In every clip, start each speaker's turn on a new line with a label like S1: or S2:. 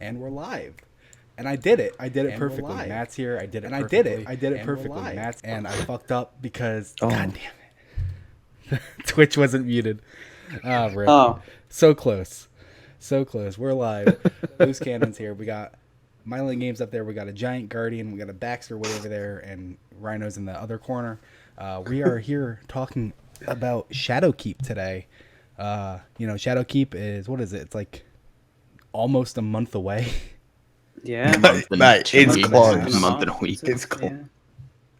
S1: And we're live. And I did it. I did it perfectly. Matt's here. I did it. And perfectly. I did it. I did it perfectly. Matt's and I fucked up because God damn it, Twitch wasn't muted. Rip. Oh, so close, so close. We're live. Loose Cannon's here. We got MyelinGames up there. We got a giant guardian. We got a Baxter way over there, and Rhino's in the other corner. We are here talking about Shadowkeep today. Shadowkeep is, what is it? It's like almost a month away.
S2: Yeah,
S3: mate, it's close.
S2: A month and a week.
S3: It's close.
S1: Yeah.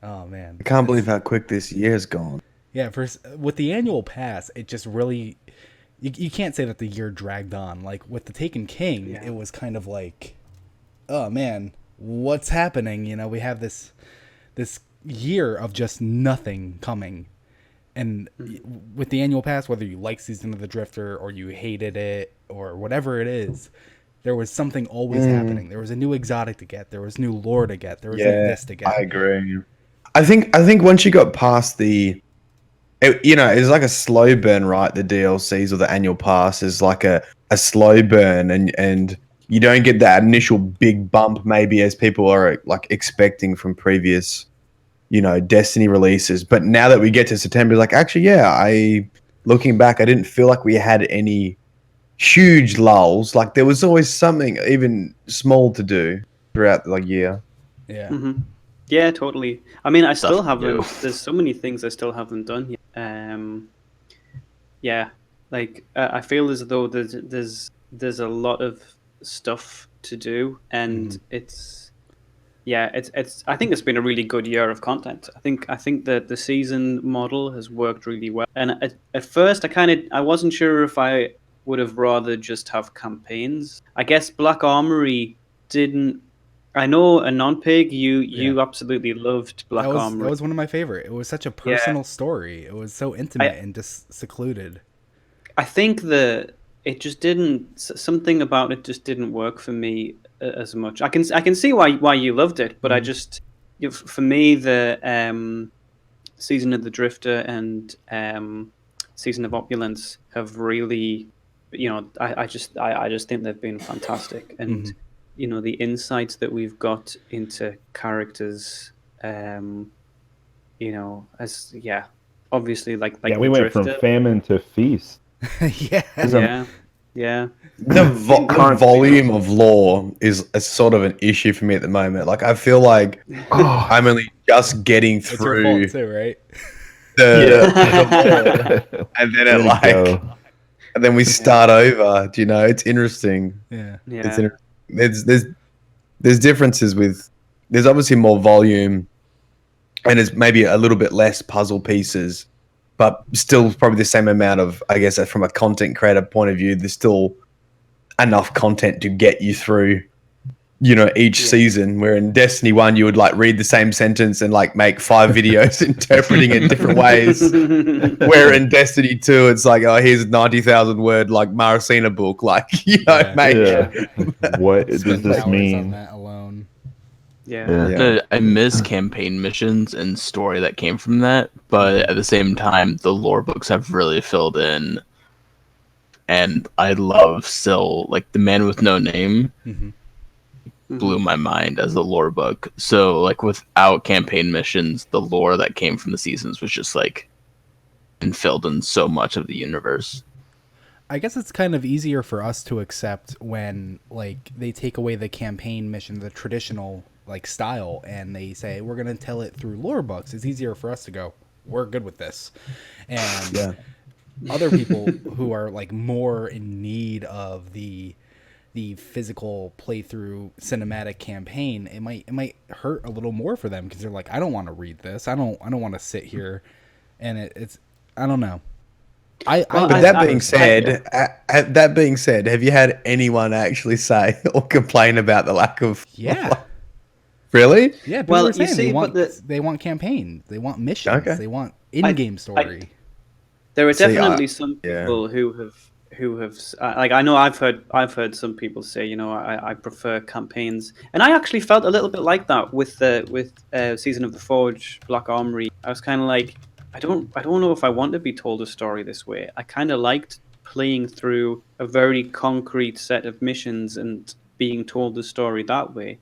S1: Oh man,
S3: I can't believe how quick this year's gone.
S1: Yeah, with the annual pass, it just really you can't say that the year dragged on. Like with the Taken King, it was kind of like, oh man, what's happening? We have this year of just nothing coming. And with the annual pass, whether you like Season of the Drifter or you hated it or whatever it is, there was something always happening. There was a new exotic to get. There was new lore to get. There was this to get.
S3: I agree. I think once you got past it's like a slow burn, right? The DLCs or the annual pass is like a slow burn, and you don't get that initial big bump maybe as people are like expecting from previous Destiny releases. But now that we get to September, like, actually, looking back, I didn't feel like we had any huge lulls. Like there was always something even small to do throughout the year.
S1: Yeah.
S2: Mm-hmm. Yeah, totally. I mean, I still haven't. There's so many things I still haven't done yet. I feel as though there's a lot of stuff to do, and it's I think it's been a really good year of content. I think that the season model has worked really well. And at first, I wasn't sure if I would have rather just have campaigns. I guess Black Armory didn't. I know a non-pig, you absolutely loved Black Armory.
S1: That was one of my favorite. It was such a personal story. It was so intimate and just secluded. I
S2: think that it just didn't. Something about it just didn't work for me as much. I can see why you loved it, but I just, for me, the Season of the Drifter and Season of Opulence have really, I just think they've been fantastic. And the insights that we've got into characters, obviously like
S4: we went from famine to feast.
S2: Yeah.
S3: The volume of lore is a sort of an issue for me at the moment. Like I feel like I'm only just getting through.
S1: It's your fault too, right?
S3: The lore, and then and then we start over. Do you know? It's interesting.
S1: Yeah.
S3: There's differences with. There's obviously more volume, and there's maybe a little bit less puzzle pieces, but still probably the same amount of, I guess, from a content creator point of view, there's still enough content to get you through, each season. Where in Destiny 1, you would read the same sentence and make 5 videos interpreting it different ways. Where in Destiny 2, it's here's a 90,000 word Maracina book, mate.
S4: Yeah. What does this mean?
S1: On that alone.
S2: Yeah.
S5: I miss campaign missions and story that came from that, but at the same time, the lore books have really filled in. And I love still, The Man with No Name blew my mind as a lore book. So, without campaign missions, the lore that came from the seasons was just, and filled in so much of the universe.
S1: I guess it's kind of easier for us to accept when, they take away the campaign mission, the traditional style, and they say we're going to tell it through lore books. It's easier for us to go, we're good with this. And other people who are more in need of the physical playthrough cinematic campaign, it might hurt a little more for them because they're I don't want to read this. I don't want to sit here, and it's I don't know.
S3: That being said, have you had anyone actually say or complain about the lack of?
S1: Yeah.
S3: Really?
S1: Yeah. Well, you see, they want campaign, they want missions, they want in-game story.
S2: There are definitely some people who have I know I've heard some people say I prefer campaigns, and I actually felt a little bit like that with Season of the Forge, Black Armory. I was kind of I don't know if I want to be told a story this way. I kind of liked playing through a very concrete set of missions and being told the story that way.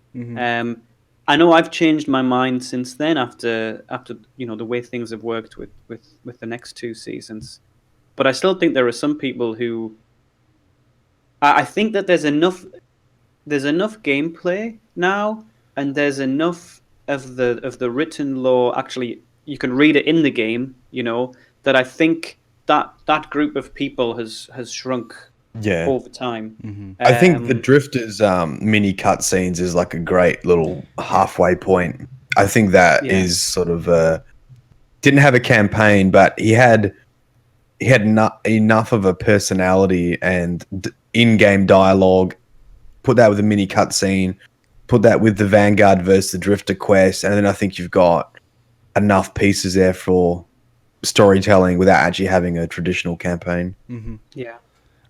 S2: I know I've changed my mind since then after the way things have worked with the next 2 seasons. But I still think there are some people who I think that there's enough gameplay now, and there's enough of the written lore. Actually, you can read it in the game. That I think that group of people has shrunk over time.
S3: I think the Drifters mini cutscenes is like a great little halfway point. I think that is sort of didn't have a campaign, but he had enough of a personality and in-game dialogue. Put that with a mini cutscene, put that with the Vanguard versus the Drifter quest, and then I think you've got enough pieces there for storytelling without actually having a traditional campaign.
S2: Yeah.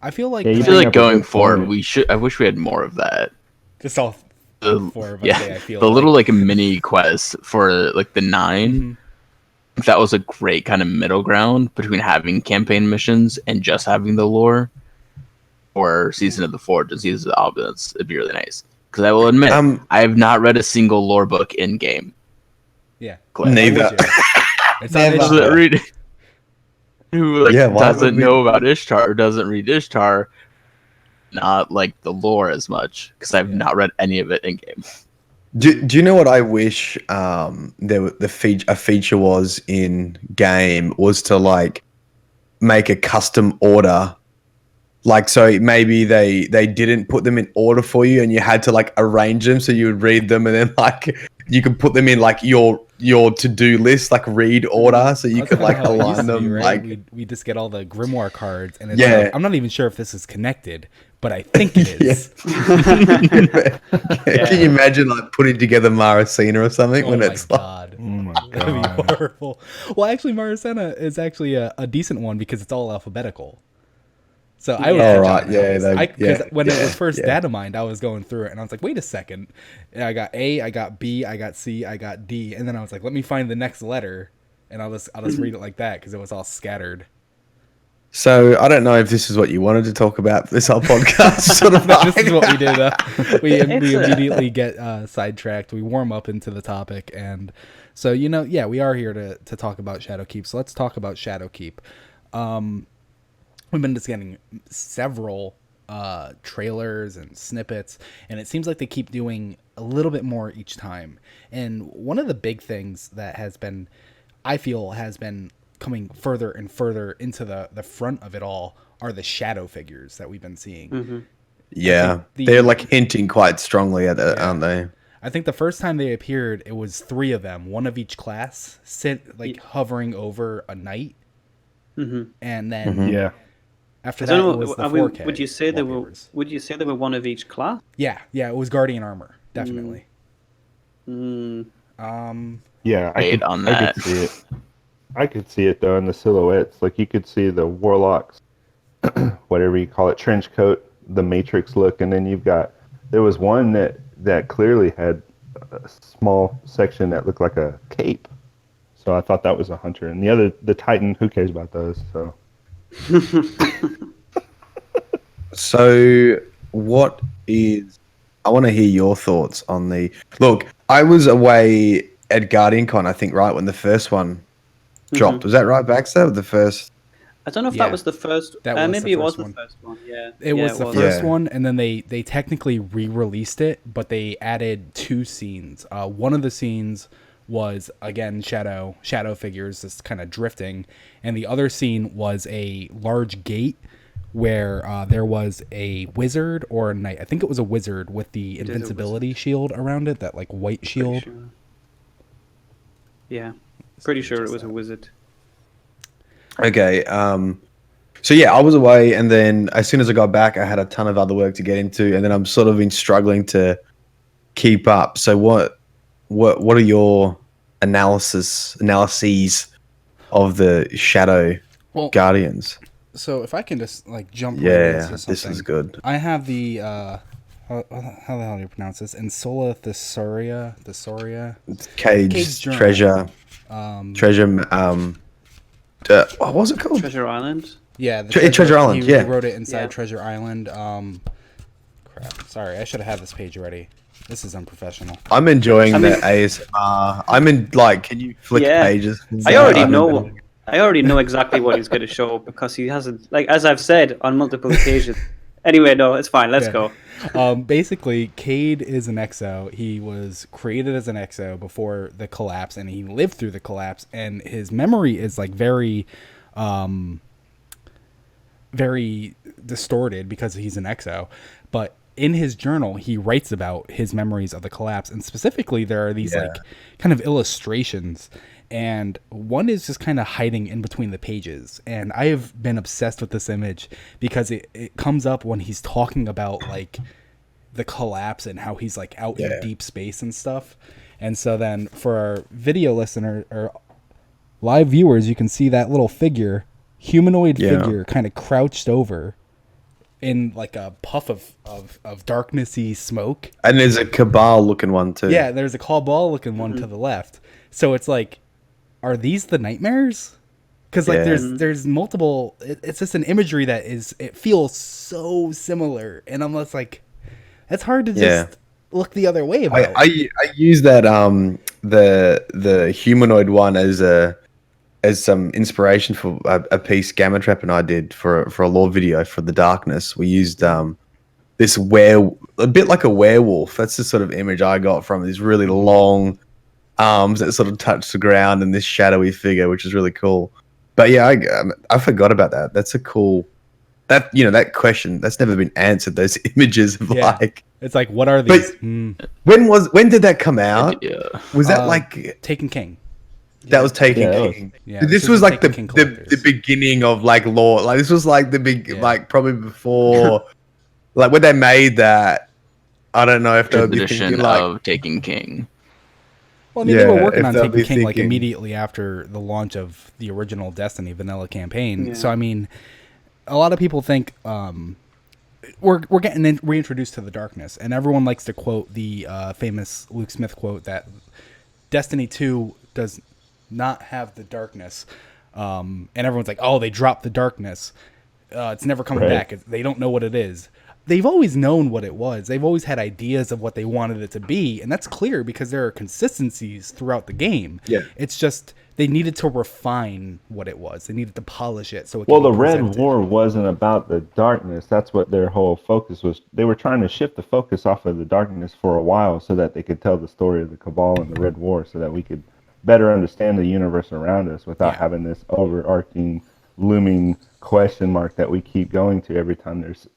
S1: I feel like
S5: going forward, I wish we had more of that.
S1: Just all four of us. I feel
S5: the little like mini quests for like the 9. That was a great kind of middle ground between having campaign missions and just having the lore. Or Season of the Forge and Season of the Obelisk. It'd be really nice. Because I will admit, I have not read a single lore book in game.
S1: Yeah.
S3: Neither.
S1: It's not
S5: who doesn't know about Ishtar or doesn't read Ishtar, not like the lore as much. Because I've not read any of it in game.
S3: Do you know what I wish a feature was in game was to like make a custom order. Like, so maybe they didn't put them in order for you and you had to like arrange them so you would read them and then like you could put them in like your to-do list, like read order, so you could like align them.
S1: Right?
S3: Like
S1: we just get all the grimoire cards and it's like, I'm not even sure if this is connected, but I think it is.
S3: Can you imagine like putting together Maracena or something when it's
S1: God.
S4: Oh my
S1: That'd be
S4: god.
S1: horrible. Well, actually Maracena is actually a decent one because it's all alphabetical. So I would because when it was first data mined, I was going through it and I was like, wait a second. And I got A, I got B, I got C, I got D, and then I was like, let me find the next letter and I'll just read it like that because it was all scattered.
S3: So I don't know if this is what you wanted to talk about for this whole podcast. Sort of
S1: this is what we did. We immediately get sidetracked. We warm up into the topic, and so we are here to talk about Shadowkeep. So let's talk about Shadowkeep. We've been just getting several trailers and snippets, and it seems like they keep doing a little bit more each time. And one of the big things that I feel has been coming further and further into the front of it all are the shadow figures that we've been seeing.
S3: Yeah, they're like hinting quite strongly at it, aren't they?
S1: I think the first time they appeared, it was 3 of them, one of each class, hovering over a knight, and then after that, it was the 4K.
S2: Would you say they were? Would you say they were one of each class?
S1: Yeah, it was Guardian armor, definitely.
S4: Yeah, I could see it. I could see it though in the silhouettes. Like you could see the warlocks, whatever you call it, trench coat, the Matrix look, and then there was one that clearly had a small section that looked like a cape. So I thought that was a hunter, and the Titan. Who cares about those? So.
S3: So what is I want to hear your thoughts on the look. I was away at GuardianCon, I think, right when the first one dropped. Was that right, Baxter? The first.
S2: I don't know if that was the first. Maybe it was the first one. Yeah,
S1: it was the first one, and then they technically re-released it, but they added 2 scenes. One of the scenes was again shadow figures, just kind of drifting, and the other scene was a large gate where there was a wizard or a knight. I think it was a wizard with the invincibility shield around it, that like white shield.
S2: Yeah, pretty sure it was a wizard.
S3: Okay, so yeah, I was away, and then as soon as I got back, I had a ton of other work to get into, and then I'm sort of been struggling to keep up. So what are your analyses of the Shadow Guardians?
S1: So if I can just like jump right into something.
S3: This is good.
S1: I have the how the hell do you pronounce this? Insola Thesauria.
S3: Cage treasure. What was it called?
S2: Treasure Island.
S1: Yeah,
S3: Treasure Island.
S1: He wrote it inside Treasure Island. crap. Sorry, I should have had this page ready. This is unprofessional.
S3: I'm enjoying the ASMR. I'm in, like, can you flick pages?
S2: I already know exactly what he's going to show because he hasn't, like, as I've said on multiple occasions. Anyway, no, it's fine. Let's go.
S1: Basically, Cade is an EXO. He was created as an EXO before the collapse, and he lived through the collapse. And his memory is like very distorted because he's an EXO. But in his journal, he writes about his memories of the collapse, and specifically, there are these like kind of illustrations. And one is just kind of hiding in between the pages. And I have been obsessed with this image because it comes up when he's talking about like the collapse and how he's like out in deep space and stuff. And so then for our video listener or live viewers, you can see that little humanoid figure kind of crouched over in like a puff of darknessy smoke.
S3: And there's a Cabal looking one too.
S1: Yeah, there's a Cabal looking one to the left. So it's like, are these the nightmares? Because like there's multiple. It's just an imagery that it feels so similar, and I'm just like, it's hard to just look the other way about.
S3: I use that the humanoid one as some inspiration for a piece Gamma Trap and I did for a lore video for the Darkness. We used this a bit like a werewolf. That's the sort of image I got from these really long arms that sort of touch the ground and this shadowy figure, which is really cool. But yeah, I forgot about that. That's a cool that question that's never been answered. Those images of like,
S1: it's like, what are these?
S3: When did that come out? Was that like
S1: Taken King?
S3: That was Taken King. This was like the beginning of like lore. Like this was like the big like probably before like when they made that. I don't know if they would be thinking like
S5: of Taken King.
S1: Well, I mean, they were working on Taken King like immediately after the launch of the original Destiny vanilla campaign. So I mean, a lot of people think we're getting reintroduced to the darkness, and everyone likes to quote the famous Luke Smith quote that Destiny 2 does not have the darkness, and everyone's like, "Oh, they dropped the darkness. It's never coming back. They don't know what it is." They've always known what it was. They've always had ideas of what they wanted it to be, and that's clear because there are consistencies throughout the game.
S3: Yeah,
S1: it's just they needed to refine what it was. They needed to polish it so it
S4: the Red War wasn't about the darkness. That's what their whole focus was. They were trying to shift the focus off of the darkness for a while so that they could tell the story of the Cabal and the Red War so that we could better understand the universe around us without having this overarching looming question mark that we keep going to every time there's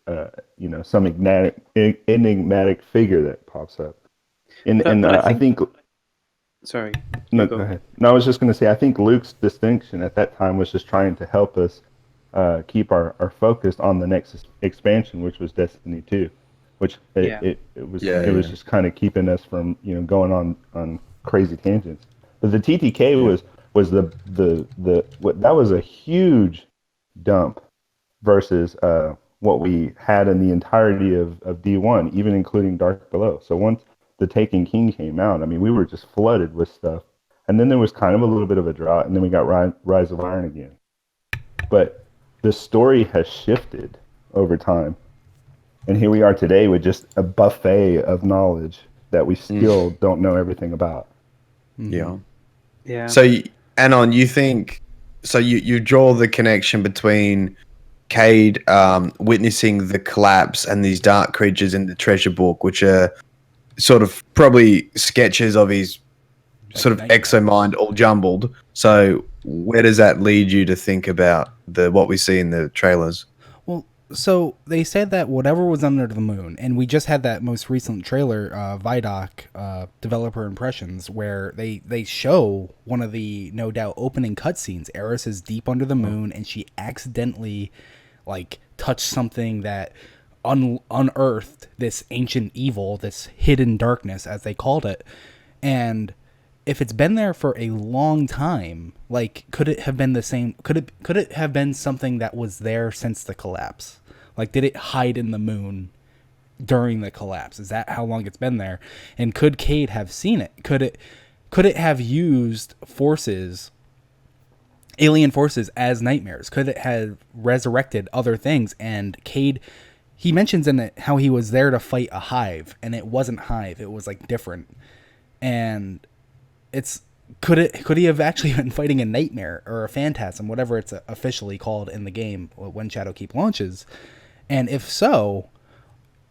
S4: some enigmatic figure that pops up. And I think
S2: sorry,
S4: no, go ahead. No, I was just going to say I think Luke's distinction at that time was just trying to help us keep our focus on the next expansion, which was Destiny 2, which it was just kind of keeping us from going on crazy tangents. But the TTK was that was a huge dump versus what we had in the entirety of D1, even including Dark Below. So once the Taken King came out, I mean, we were just flooded with stuff. And then there was kind of a little bit of a drought, and then we got Rise of Iron again. But the story has shifted over time. And here we are today with just a buffet of knowledge that we still don't know everything about.
S3: Yeah.
S2: Yeah.
S3: So, Anon, you think... So you draw the connection between Cade witnessing the collapse and these dark creatures in the treasure book, which are sort of probably sketches of his sort of exo mind all jumbled. So where does that lead you to think about what we see in the trailers?
S1: Well, so they said that whatever was under the moon, and we just had that most recent trailer, Vidoc developer impressions, where they show one of the no doubt opening cutscenes. Eris is deep under the moon, and she accidentally like touched something that unearthed this ancient evil, this hidden darkness, as they called it. And if it's been there for a long time, like, could it have been the same? Could it have been something that was there since the collapse? Like, did it hide in the moon during the collapse? Is that how long it's been there? And could Cade have seen it? Could it have used alien forces as nightmares? Could it have resurrected other things? And Cade he mentions in it how he was there to fight a hive, and it wasn't hive. It was like different. And it's could he have actually been fighting a nightmare or a phantasm, whatever it's officially called in the game when Shadowkeep launches? And if so,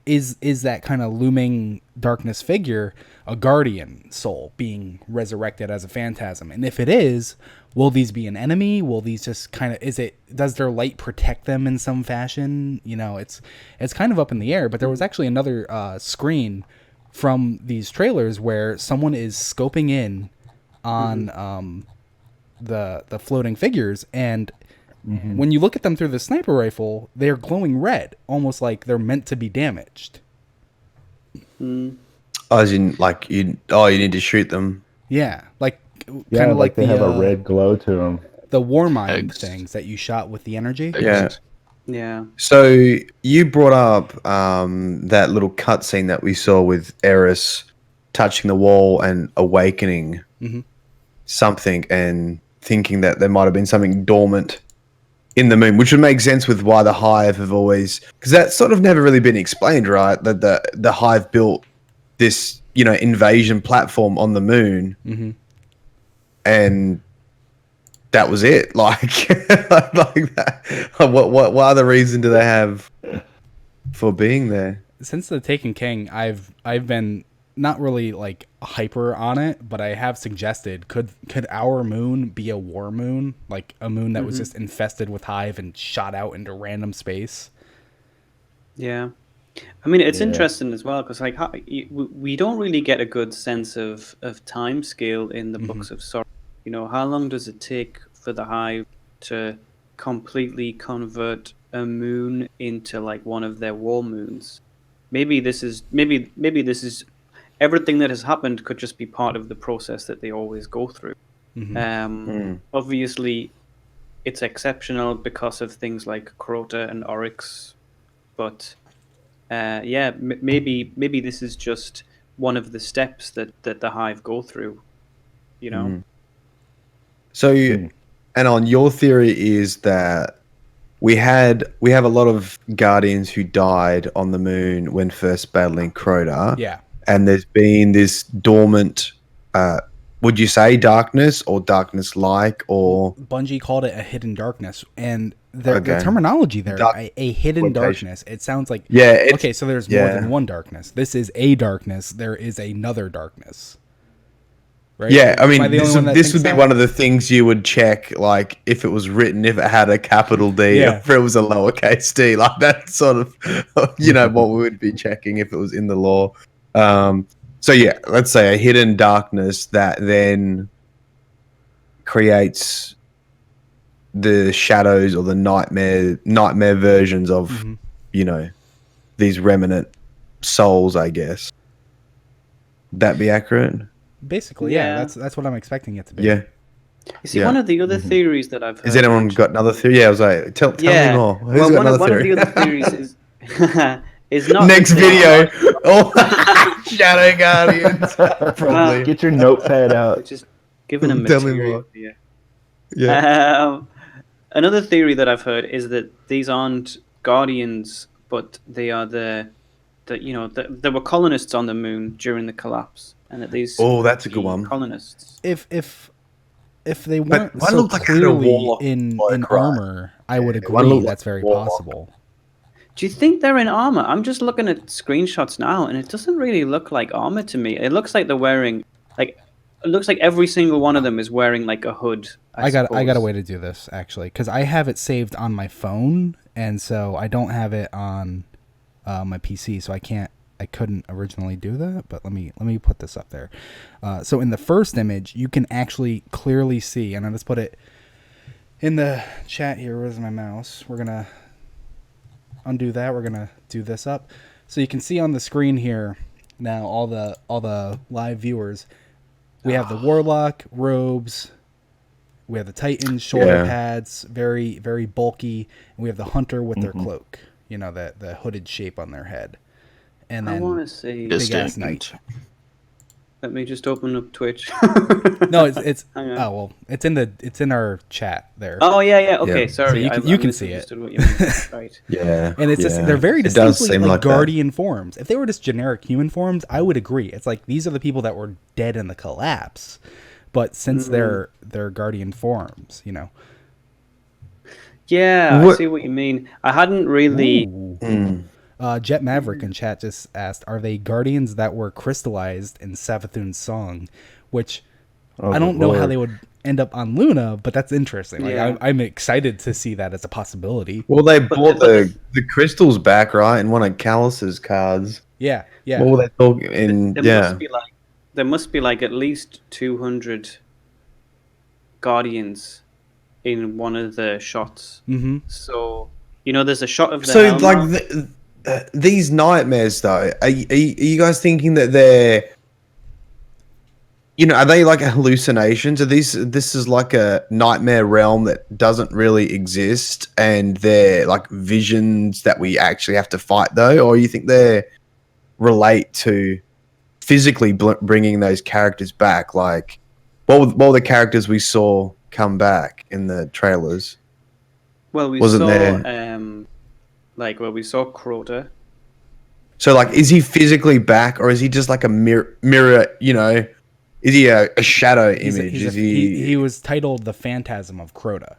S1: is that kind of looming darkness figure a guardian soul being resurrected as a phantasm? And if it is, will these be an enemy? Will these just kind of, does their light protect them in some fashion? You know, it's kind of up in the air. But there was actually another screen from these trailers where someone is scoping in on the floating figures, and when you look at them through the sniper rifle, they're glowing red, almost like they're meant to be damaged.
S3: As in, like, you need to shoot them.
S1: Yeah, like kind of like
S4: they have a red glow to them.
S1: The Warmind things that you shot with the energy.
S2: Yeah.
S3: So you brought up that little cutscene that we saw with Eris touching the wall and awakening something and thinking that there might have been something dormant in the moon, which would make sense with why the Hive have always, because that's sort of never really been explained, right? That the Hive built this, invasion platform on the moon, and that was it. Like that. What other reason do they have for being there?
S1: Since the Taken King, I've been not really like hyper on it, but I have suggested could our moon be a war moon, like a moon that was just infested with Hive and shot out into random space?
S2: Yeah, I mean it's interesting as well because like we don't really get a good sense of time scale in the books of Sorrow. How long does it take for the Hive to completely convert a moon into like one of their war moons? Maybe this is everything that has happened could just be part of the process that they always go through. Obviously, it's exceptional because of things like Crota and Oryx, but maybe this is just one of the steps that the Hive go through.
S3: So, and on your theory is that we have a lot of Guardians who died on the moon when first battling Crota.
S1: Yeah.
S3: And there's been this dormant, would you say darkness or darkness-like, or...
S1: Bungie called it a hidden darkness, and the terminology there, a hidden darkness, it sounds like...
S3: Yeah.
S1: Okay, so there's more than one darkness. This is a darkness. There is another darkness. Right?
S3: Yeah, I mean, this would be one of the things you would check, like, if it was written, if it had a capital D, or if it was a lowercase d, like, that's sort of, what we would be checking if it was in the lore. So yeah, let's say a hidden darkness that then creates the shadows or the nightmare versions of, these remnant souls, I guess. Would that be accurate?
S1: Basically, yeah. That's what I'm expecting it to be.
S3: Yeah.
S2: You see, one of the other theories that I've heard...
S3: Has anyone got another theory? Yeah, I was like, tell me more. Who's got another theory?
S2: One of the other theories is... is not
S3: next video. Shadow Guardians.
S4: Probably. Get your notepad out.
S2: Just giving a material. Yeah. Another theory that I've heard is that these aren't Guardians, but they are there were colonists on the moon during the collapse, and that these
S3: that's a good one.
S2: Colonists.
S1: If they weren't so clearly in armor, I would agree that's very possible.
S2: Do you think they're in armor? I'm just looking at screenshots now, and it doesn't really look like armor to me. It looks like they're wearing, it looks like every single one of them is wearing like a hood. I got
S1: a way to do this actually, because I have it saved on my phone, and so I don't have it on my PC, so I couldn't originally do that. But let me put this up there. So in the first image, you can actually clearly see, and I'll just put it in the chat here. Where's my mouse? We're gonna undo that. We're gonna do this up, so you can see on the screen here now all the live viewers. We have the Warlock robes, we have the Titan shoulder pads, very very bulky, and we have the Hunter with their cloak, the hooded shape on their head, and then
S2: I want to see
S1: big ass knight.
S2: Let me just open up Twitch.
S1: No, it's it's in our chat there.
S2: Oh yeah. Okay, sorry.
S1: So you can see it.
S2: What you mean. Right.
S3: Yeah.
S1: And it's just, they're very distinctly like Guardian forms. If they were just generic human forms, I would agree. It's like these are the people that were dead in the collapse, but since they're Guardian forms, you know.
S2: Yeah, I see what you mean. I hadn't really.
S1: Jet Maverick in chat just asked, "Are they Guardians that were crystallized in Savathun's song?" Which I don't know how they would end up on Luna, but that's interesting. Like, I'm excited to see that as a possibility.
S3: Well, they brought the crystals back, right, in one of Callus's cards.
S1: Yeah.
S3: What were they talking?
S2: There must be like at least 200 Guardians in one of the shots.
S1: Mm-hmm.
S2: So there's a shot of the.
S3: So like these nightmares, though, are you guys thinking that they're? Are they like hallucinations? This is like a nightmare realm that doesn't really exist, and they're like visions that we actually have to fight, though? Or you think they relate to physically bringing those characters back? Like, what were the characters we saw come back in the trailers?
S2: Well, we saw Crota.
S3: So, like, is he physically back, or is he just like a mirror? Is he a shadow image?
S1: He was titled the Phantasm of Crota.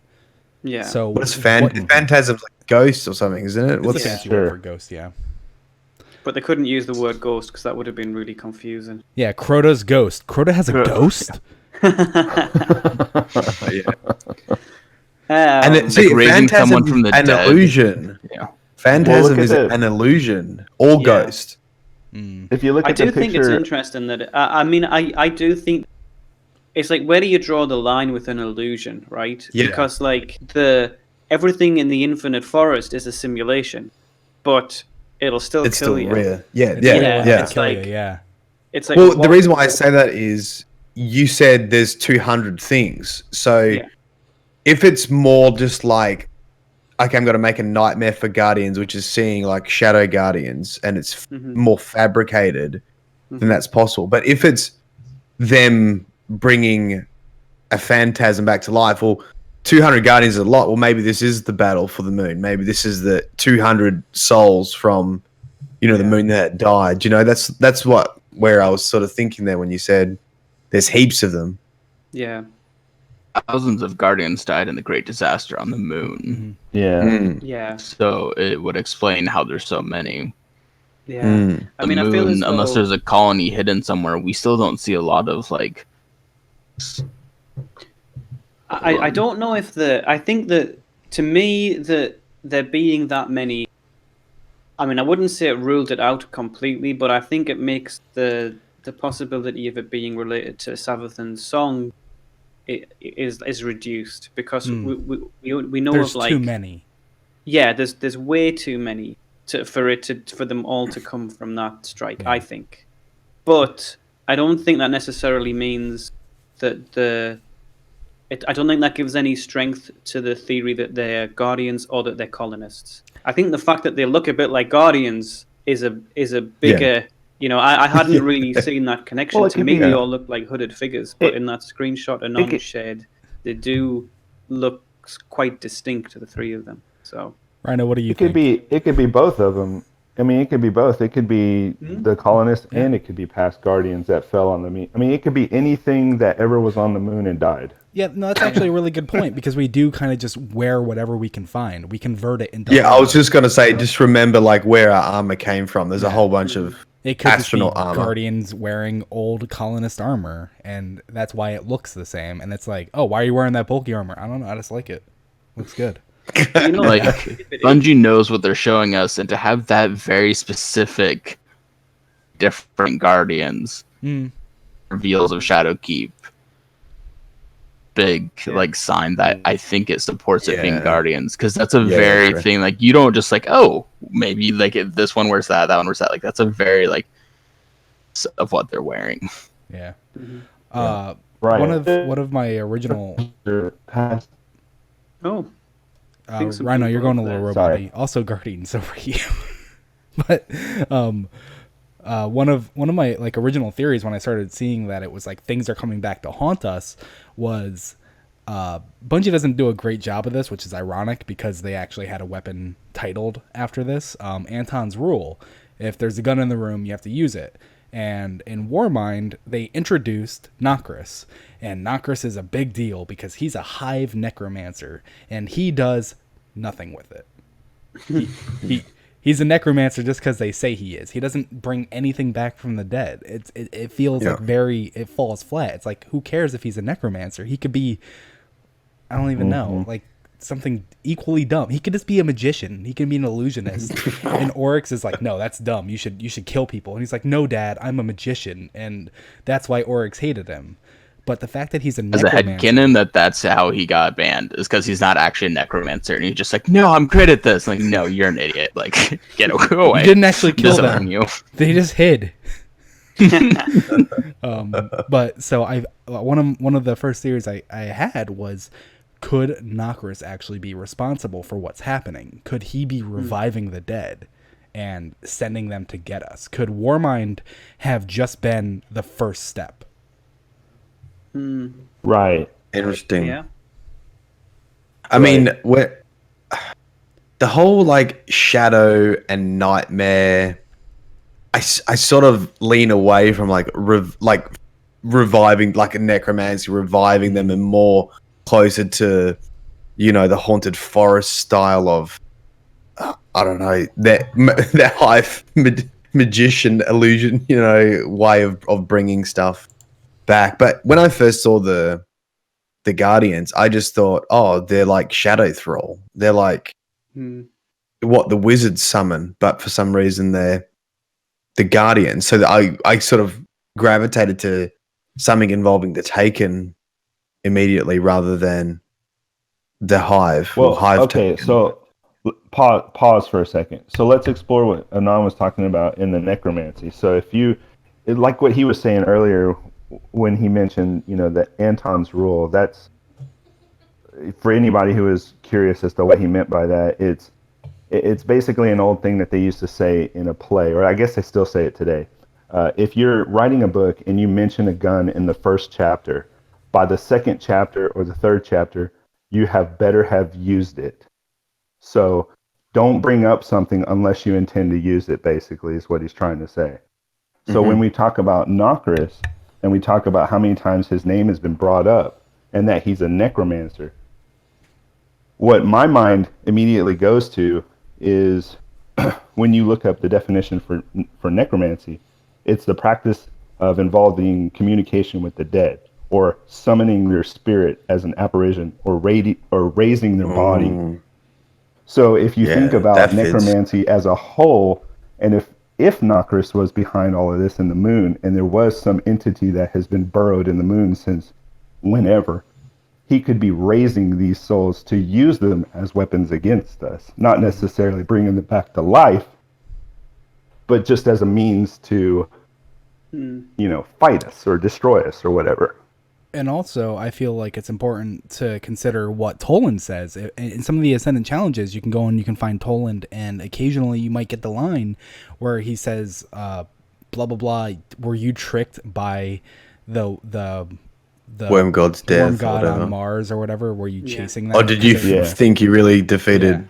S2: Yeah.
S1: So
S3: what's Phantasm's like ghost or something, isn't it?
S1: What's the fancy word for ghost? Yeah.
S2: But they couldn't use the word ghost because that would have been really confusing.
S1: Yeah, Crota's ghost. Crota has a ghost.
S3: And
S5: raising someone from the dead.
S3: An illusion. Yeah. Phantasm is an illusion or ghost.
S4: If you look at the picture, I do think
S2: it's interesting that I do think it's like, where do you draw the line with an illusion, right?
S3: Yeah.
S2: Because like everything in the Infinite Forest is a simulation, but it'll still kill you.
S3: Real.
S2: It's like,
S3: well, the reason why I say that is you said there's 200 things, so if it's more just like, okay, I'm going to make a nightmare for Guardians, which is seeing like Shadow Guardians, and it's more fabricated, then that's possible. But if it's them bringing a phantasm back to life, well, 200 Guardians is a lot. Well, maybe this is the battle for the moon. Maybe this is the 200 souls from, the moon that died. That's where I was sort of thinking there when you said there's heaps of them.
S2: Yeah.
S5: Thousands of Guardians died in the Great Disaster on the moon.
S2: Yeah.
S5: So it would explain how there's so many.
S2: Yeah.
S5: I feel as though, unless there's a colony hidden somewhere, we still don't see a lot of like.
S2: I don't know if I think that, to me, that there being that many. I wouldn't say it ruled it out completely, but I think it makes the possibility of it being related to Savathun's song is reduced, because we know
S1: there's
S2: of like
S1: too many.
S2: Yeah, there's way too many for them all to come from that strike. I think, but I don't think that necessarily means that I don't think that gives any strength to the theory that they're Guardians or that they're colonists. I think the fact that they look a bit like Guardians is a bigger. I hadn't really seen that connection. To me, they all look like hooded figures, but in that screenshot Anon shared, they do look quite distinct to the three of them. So,
S1: Rhino, what do you think?
S4: It could be both of them. It could be both. It could be the colonists, and it could be past Guardians that fell on the moon. It could be anything that ever was on the moon and died.
S1: Yeah, no, that's actually a really good point, because we do kind of just wear whatever we can find. We convert it into.
S3: Yeah, I was just gonna say, just remember like where our armor came from. There's a whole bunch of astronaut armor.
S1: Guardians wearing old colonist armor, and that's why it looks the same. And it's like, oh, why are you wearing that bulky armor? I don't know. I just like it. Looks good.
S5: Like, Bungie knows what they're showing us, and to have that very specific, different Guardians reveals of Shadowkeep. Big like sign that I think it supports it being Guardians, because that's a very thing. Like, you don't just like, oh, maybe like this one wears that one wears that. Like, that's a very like of what they're wearing.
S1: Yeah. One of my original. Rhino, you're going a little robot. Also Guardians over you. But one of my like original theories when I started seeing that it was like things are coming back to haunt us was Bungie doesn't do a great job of this, which is ironic because they actually had a weapon titled after this. Anton's Rule. If there's a gun in the room, you have to use it. And in Warmind, they introduced Nokris. And Nokris is a big deal because he's a hive necromancer. And he does nothing with it. He's a necromancer just because they say he is. He doesn't bring anything back from the dead. It feels like it falls flat. It's like, who cares if he's a necromancer? He could be, I don't even know, like something equally dumb. He could just be a magician. He could be an illusionist. And Oryx is like, no, that's dumb. You should kill people. And he's like, no, Dad, I'm a magician. And that's why Oryx hated him. But the fact that he's a necromancer...
S5: As a headcanon, that's how he got banned, is because he's not actually a necromancer. And he's just like, no, I'm great at this. Like, no, you're an idiot. Like, get away.
S1: He didn't actually kill them. You. They just hid. But so one of the first theories I had was, could Nokris actually be responsible for what's happening? Could he be reviving the dead and sending them to get us? Could Warmind have just been the first step?
S4: Right.
S3: Interesting.
S2: Yeah.
S3: I mean, the whole like shadow and nightmare, I sort of lean away from like reviving, like a necromancy, reviving them, and more closer to, you know, the haunted forest style of, I don't know, that hive magician illusion, you know, way of bringing stuff back. But when I first saw the Guardians, I just thought, oh, they're like Shadow Thrall. They're like what the wizards summon, but for some reason they're the Guardians. So that I sort of gravitated to something involving the Taken immediately rather than the Hive.
S4: Well,
S3: Hive
S4: okay,
S3: Taken.
S4: So pause for a second. So let's explore what Anon was talking about in the necromancy. So if you, like what he was saying earlier when he mentioned, you know, the Anton's Rule, that's, for anybody who is curious as to what he meant by that, it's basically an old thing that they used to say in a play, or I guess they still say it today. If you're writing a book and you mention a gun in the first chapter, by the second chapter or the third chapter, you have better have used it. So don't bring up something unless you intend to use it, basically, is what he's trying to say. So when we talk about Nokris, and we talk about how many times his name has been brought up, and that he's a necromancer, what my mind immediately goes to is when you look up the definition for necromancy, it's the practice of involving communication with the dead, or summoning their spirit as an apparition, or raising their body. So if you think about necromancy as a whole, and if Nokris was behind all of this in the moon, and there was some entity that has been burrowed in the moon since whenever, he could be raising these souls to use them as weapons against us, not necessarily bringing them back to life, but just as a means to, you know, fight us or destroy us or whatever.
S1: And also, I feel like it's important to consider what Toland says. In some of the Ascendant challenges, you can go and you can find Toland, and occasionally you might get the line where he says, blah, blah, blah, were you tricked by the
S3: Worm God's death,
S1: Worm God on Mars or whatever? Were you chasing that?
S3: Or did you think you really defeated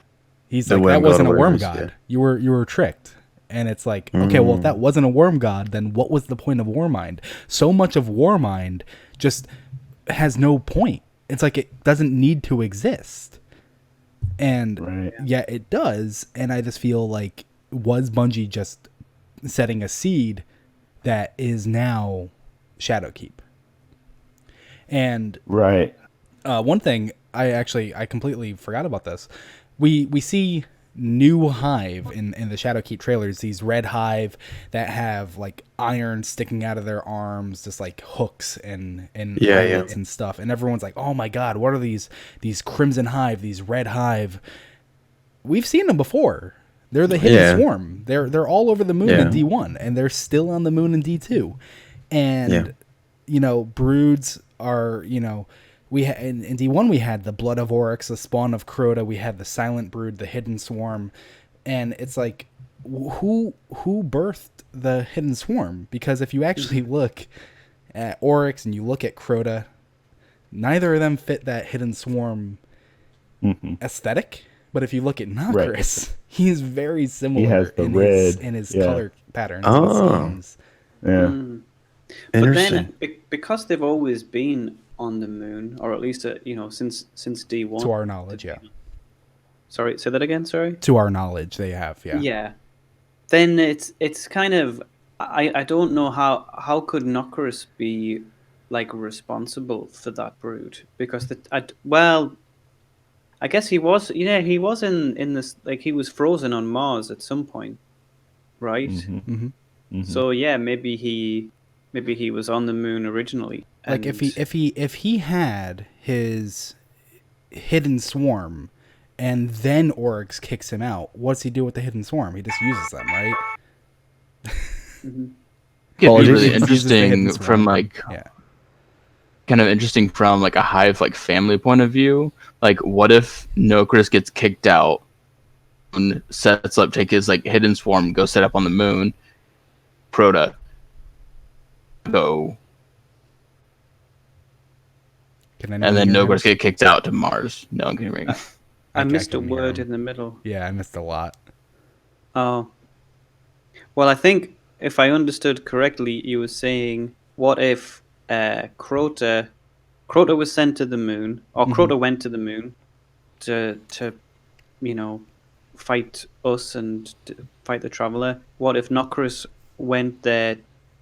S1: He's like, that wasn't a worm god. You were tricked. And it's like, okay, well, if that wasn't a worm god, then what was the point of Warmind? So much of Warmind just has no point. It's like it doesn't need to exist. And yet it does. And I just feel like, was Bungie just setting a seed that is now Shadowkeep? And one thing, I completely forgot about this. We see new hive in the Shadowkeep trailers, these red hive that have like iron sticking out of their arms, just like hooks and eyelets and stuff, and everyone's like, oh my god, what are these crimson hive, these red hive? We've seen them before. They're the hidden swarm. They're all over the moon in D1, and they're still on the moon in D2. And you know, broods are, you know, in D1 we had the blood of Oryx, the spawn of Crota, we had the silent brood, the hidden swarm, and it's like, who birthed the Hidden Swarm? Because if you actually look at Oryx and you look at Crota, neither of them fit that Hidden Swarm aesthetic. But if you look at Nokris, he's very similar
S4: he has the
S1: in
S4: red.
S1: his color patterns and schemes.
S4: Yeah.
S2: But then, because they've always been on the moon, or at least since D1.
S1: To our knowledge, yeah.
S2: Sorry, say that again. Sorry.
S1: To our knowledge, they have, yeah.
S2: Yeah. Then it's kind of I don't know how could Nokris be like responsible for that brood, because I guess he was he was in this, like, he was frozen on Mars at some point, right? So yeah, maybe he was on the moon originally.
S1: Like if he had his Hidden Swarm and then Oryx kicks him out, what's he do with the Hidden Swarm? He just uses them, right?
S5: It'd be really interesting from kind of interesting from like a Hive like family point of view. Like, what if Nokris gets kicked out and sets up, take his like Hidden Swarm, go set up on the moon, Crota go, and then Nokris get kicked out to Mars. No one can ring.
S2: I missed a word in the middle.
S1: Yeah, I missed a lot.
S2: Oh. Well, I think if I understood correctly, you were saying, what if Crota was sent to the moon, or Crota went to the moon to fight us and fight the Traveler. What if Nokris went there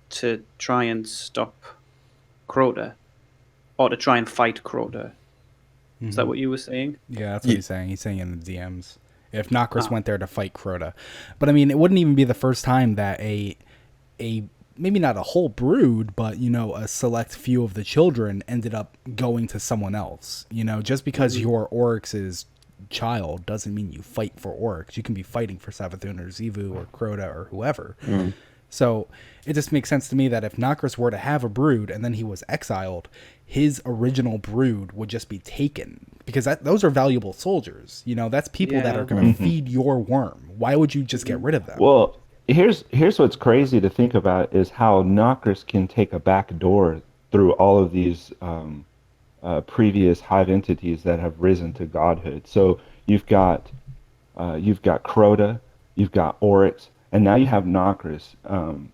S2: to try and stop Crota, or to try and fight Crota? Is that what you were saying?
S1: Yeah, that's what he's saying. He's saying in the DMs. If Nokris went there to fight Crota. But I mean, it wouldn't even be the first time that a maybe not a whole brood, but a select few of the children ended up going to someone else. Just because you're Oryx's child doesn't mean you fight for Oryx. You can be fighting for Savathun or Xivu or Crota or whoever. So it just makes sense to me that if Nokris were to have a brood and then he was exiled, his original brood would just be taken, because those are valuable soldiers. That's people that are going to feed your worm. Why would you just get rid of them?
S4: Well, here's what's crazy to think about is how Nokris can take a back door through all of these previous Hive entities that have risen to godhood. So you've got Crota, you've got Oryx, and now you have Nokris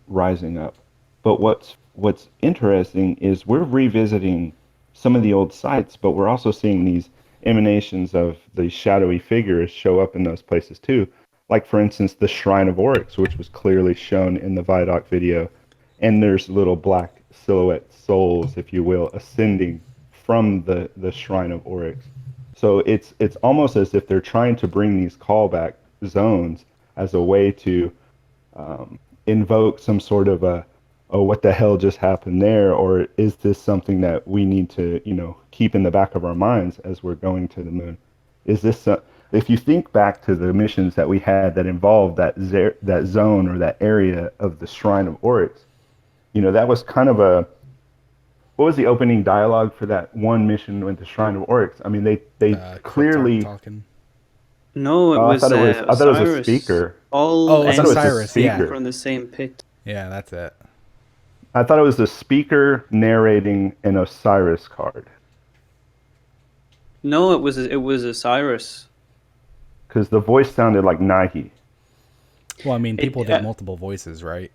S4: rising up. But what's interesting is we're revisiting some of the old sites, but we're also seeing these emanations of the shadowy figures show up in those places too. Like, for instance, the Shrine of Oryx, which was clearly shown in the Vidoc video. And there's little black silhouette souls, if you will, ascending from the Shrine of Oryx. So it's almost as if they're trying to bring these callback zones as a way to invoke some sort of what the hell just happened there? Or is this something that we need to, keep in the back of our minds as we're going to the moon? Is this... if you think back to the missions that we had that involved that zone or that area of the Shrine of Oryx, that was kind of what was the opening dialogue for that one mission with the Shrine of Oryx? I mean, they clearly...
S2: No, I thought it was a speaker.
S1: It's Osiris,
S2: yeah. From the same pit.
S1: Yeah, that's it.
S4: I thought it was the speaker narrating an Osiris card.
S2: No, it was Osiris.
S4: Because the voice sounded like Nahi.
S1: Well, I mean, people did multiple voices, right?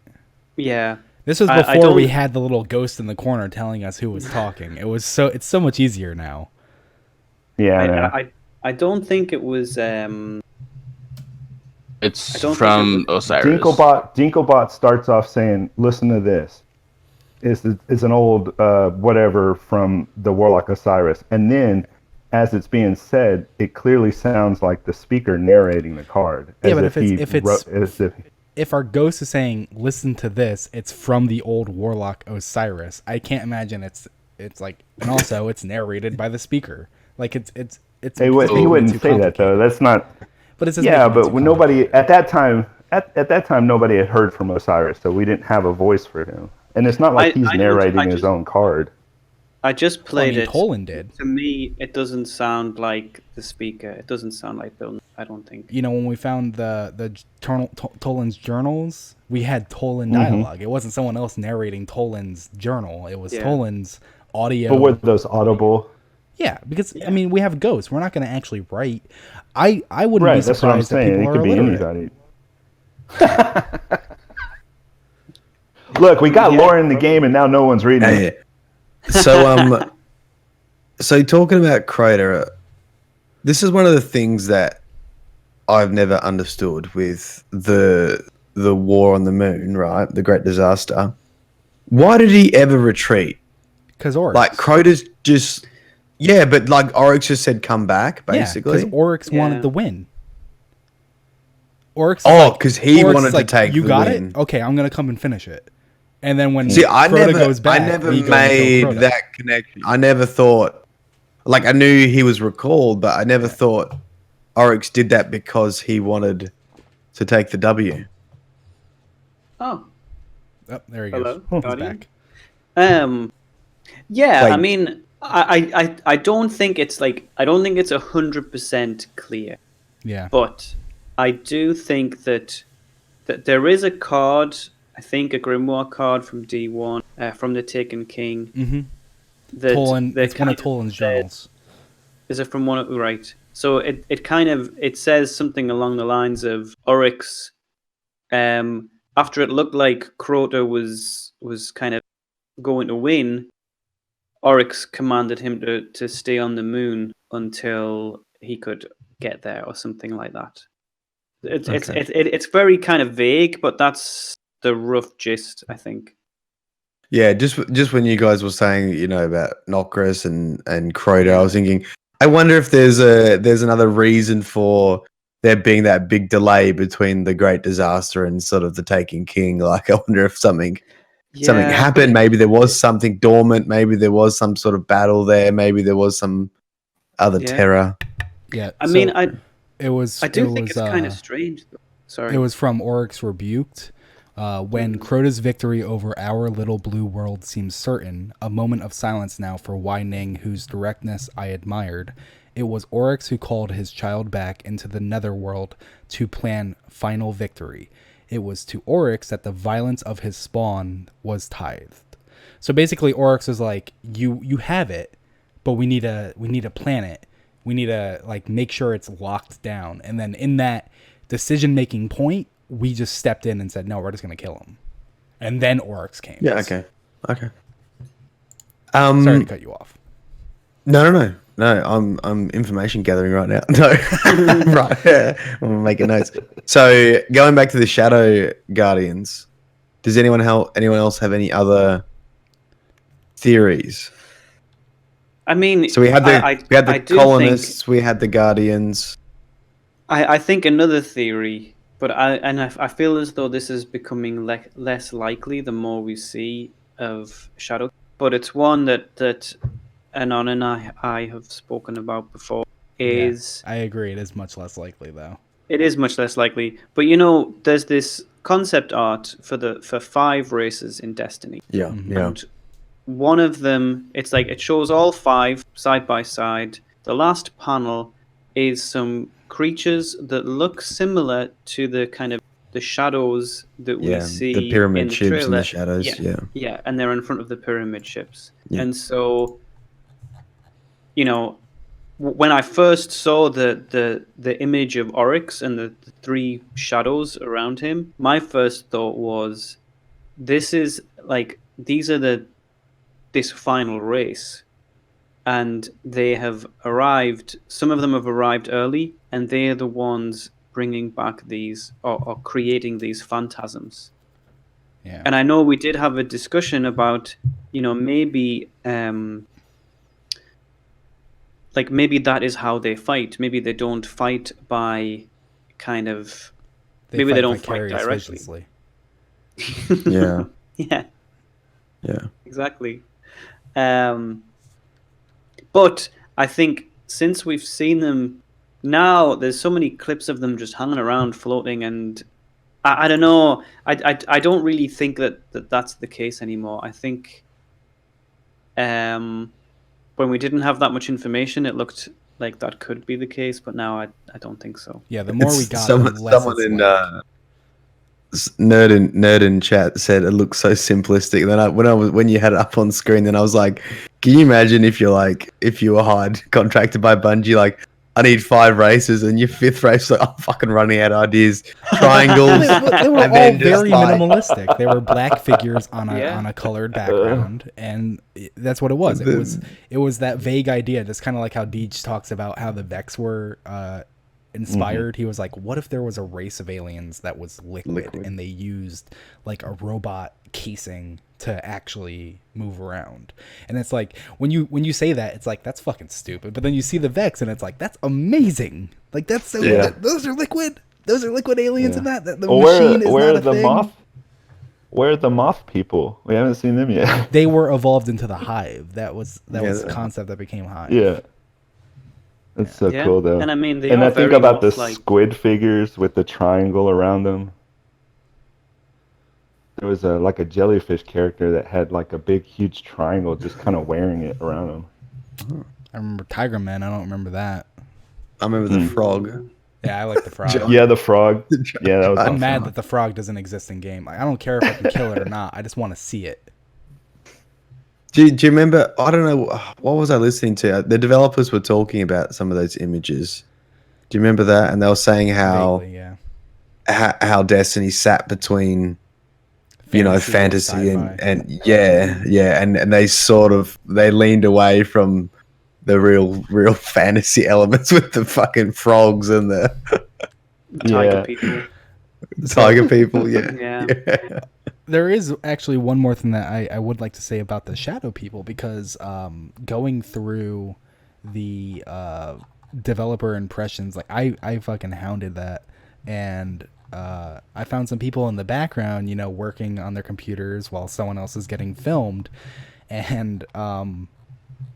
S2: Yeah.
S1: This was before we had the little ghost in the corner telling us who was talking. It's so much easier now.
S4: Yeah.
S2: I don't think it was.
S5: It's from Osiris.
S4: Dinklebot starts off saying, "Listen to this. It's an old whatever from the Warlock Osiris," and then, as it's being said, it clearly sounds like the speaker narrating the card.
S1: Yeah, but if our ghost is saying, "Listen to this," it's from the old Warlock Osiris. I can't imagine it's like, and also it's narrated by the speaker. Like it's.
S4: He wouldn't say that though. That's not.
S1: But it's
S4: but when nobody at that time nobody had heard from Osiris, so we didn't have a voice for him. And it's not like he's narrating his own card.
S2: I just played it.
S1: Tolan did.
S2: To me, it doesn't sound like the speaker. It doesn't sound like Bill. I don't think.
S1: When we found the Tolan's journals, we had Tolan dialogue. It wasn't someone else narrating Tolan's journal. It was Tolan's audio.
S4: But were those audible?
S1: Yeah, because I mean, we have ghosts. We're not going to actually write. I wouldn't be surprised that people are illiterate.
S4: Anybody. Look, we got lore in the game, and now no one's reading it.
S3: So, so talking about Crota, this is one of the things that I've never understood with the war on the moon, right? The Great Disaster. Why did he ever retreat?
S1: Because Oryx.
S3: Like Crota's just, but like Oryx just said, come back, basically.
S1: Because Oryx wanted the win. Oryx.
S3: Because he wanted to take the win. You got it?
S1: Okay, I'm gonna come and finish it. And then when
S3: Crota
S1: goes back,
S3: I never made that connection. I never thought, like, I knew he was recalled, but I never thought Oryx did that because he wanted to take the W.
S2: Oh,
S1: there he goes.
S2: Hello,
S1: he's back.
S2: Yeah, I mean, I don't think it's 100% clear.
S1: Yeah,
S2: but I do think that there is a card. I think a Grimoire card from D1, from the Taken King.
S1: Mm-hmm. It's one of Tolan's journals.
S2: Is it from one of right? So it says something along the lines of Oryx. After it looked like Crota was kind of going to win, Oryx commanded him to stay on the moon until he could get there, or something like that. It's very kind of vague, but that's the rough gist, I think.
S3: Yeah, just when you guys were saying, about Nokris and Crota, I was thinking, I wonder if there's another reason for there being that big delay between the Great Disaster and sort of the Taken King. Like, I wonder if something happened. Maybe there was something dormant. Maybe there was some sort of battle there. Maybe there was some other terror.
S1: Yeah,
S2: I mean, I
S1: do
S2: think it's kind of strange, though. Sorry.
S1: It was from Oryx Rebuked. When Crota's victory over our little blue world seems certain, a moment of silence now for Wai Ning, whose directness I admired. It was Oryx who called his child back into the netherworld to plan final victory. It was to Oryx that the violence of his spawn was tithed. So basically, Oryx is like, you have it, but we need to plan it. We need to make sure it's locked down. And then in that decision-making point, we just stepped in and said, no, we're just going to kill him. And then Oryx came.
S3: Yeah, okay.
S1: Sorry to cut you off.
S3: No, I'm information gathering right now. No. Right. Yeah. I'm making notes. So, going back to the Shadow Guardians, does anyone else have any other theories?
S2: I mean,
S3: so we had the colonists, we had the Guardians.
S2: I think another theory, but I feel as though this is becoming less likely the more we see of Shadow. But it's one that Anon and I have spoken about before. I
S1: agree. It is much less likely, though.
S2: It is much less likely. But there's this concept art for 5 races in Destiny.
S3: Yeah.
S2: And one of them, it's it shows all 5 side by side. The last panel is some creatures that look similar to the kind of the shadows that we see
S3: the pyramid
S2: in the
S3: ships
S2: trailer.
S3: and the shadows.
S2: Yeah, and they're in front of the pyramid ships.
S3: Yeah.
S2: And so, when I first saw the image of Oryx and the 3 shadows around him, my first thought was, these are this final race, and they have arrived. Some of them have arrived early, and they are the ones bringing back these or creating these phantasms.
S1: Yeah.
S2: And I know we did have a discussion about, maybe maybe that is how they fight. Maybe they don't fight by kind of maybe they don't fight directly.
S3: Yeah.
S2: Yeah.
S3: Yeah.
S2: Exactly. But I think since we've seen them now, there's so many clips of them just hanging around, floating, and I don't know. I don't really think that that's the case anymore. I think when we didn't have that much information, it looked like that could be the case, but now I don't think so.
S1: Yeah, the more we got,
S3: someone in nerd in chat said it looks so simplistic. Then when you had it up on screen, then I was like, can you imagine if you were hired, contracted by Bungie, like, I need 5 races, and your 5th race, like, I'm fucking running out of ideas. Triangles.
S1: They were all very minimalistic. They were black figures on a colored background, and that's what it was. It was that vague idea, just kind of like how Deej talks about how the Vex were inspired. He was like, what if there was a race of aliens that was liquid and they used like a robot casing to actually move around? And it's like, when you say that, it's like, that's fucking stupid. But then you see the Vex and it's like, that's amazing. Like, that's so those are liquid aliens. And that the machine is not a thing.
S4: Where are the moth people? We haven't seen them yet.
S1: They were evolved into the hive. That was the concept that became hive.
S4: Yeah. It's so cool, though.
S2: And I mean,
S4: I think about the squid figures with the triangle around them. There was a jellyfish character that had like a big, huge triangle just kind of wearing it around him.
S1: I remember Tiger Man. I don't remember that.
S3: I remember the frog.
S1: Yeah, I like the frog.
S4: Yeah, the frog. Yeah, that was
S1: I'm mad that the frog doesn't exist in game. Like, I don't care if I can kill it or not. I just want to see it.
S3: Do you remember? I don't know. What was I listening to? The developers were talking about some of those images. Do you remember that? And they were saying how how Destiny sat between fantasy and they leaned away from the real fantasy elements with the fucking frogs and the
S2: tiger people.
S3: Tiger people, yeah.
S1: There is actually one more thing that I would like to say about the Shadow People, because going through the developer impressions, like I fucking hounded that, and I found some people in the background, working on their computers while someone else is getting filmed, and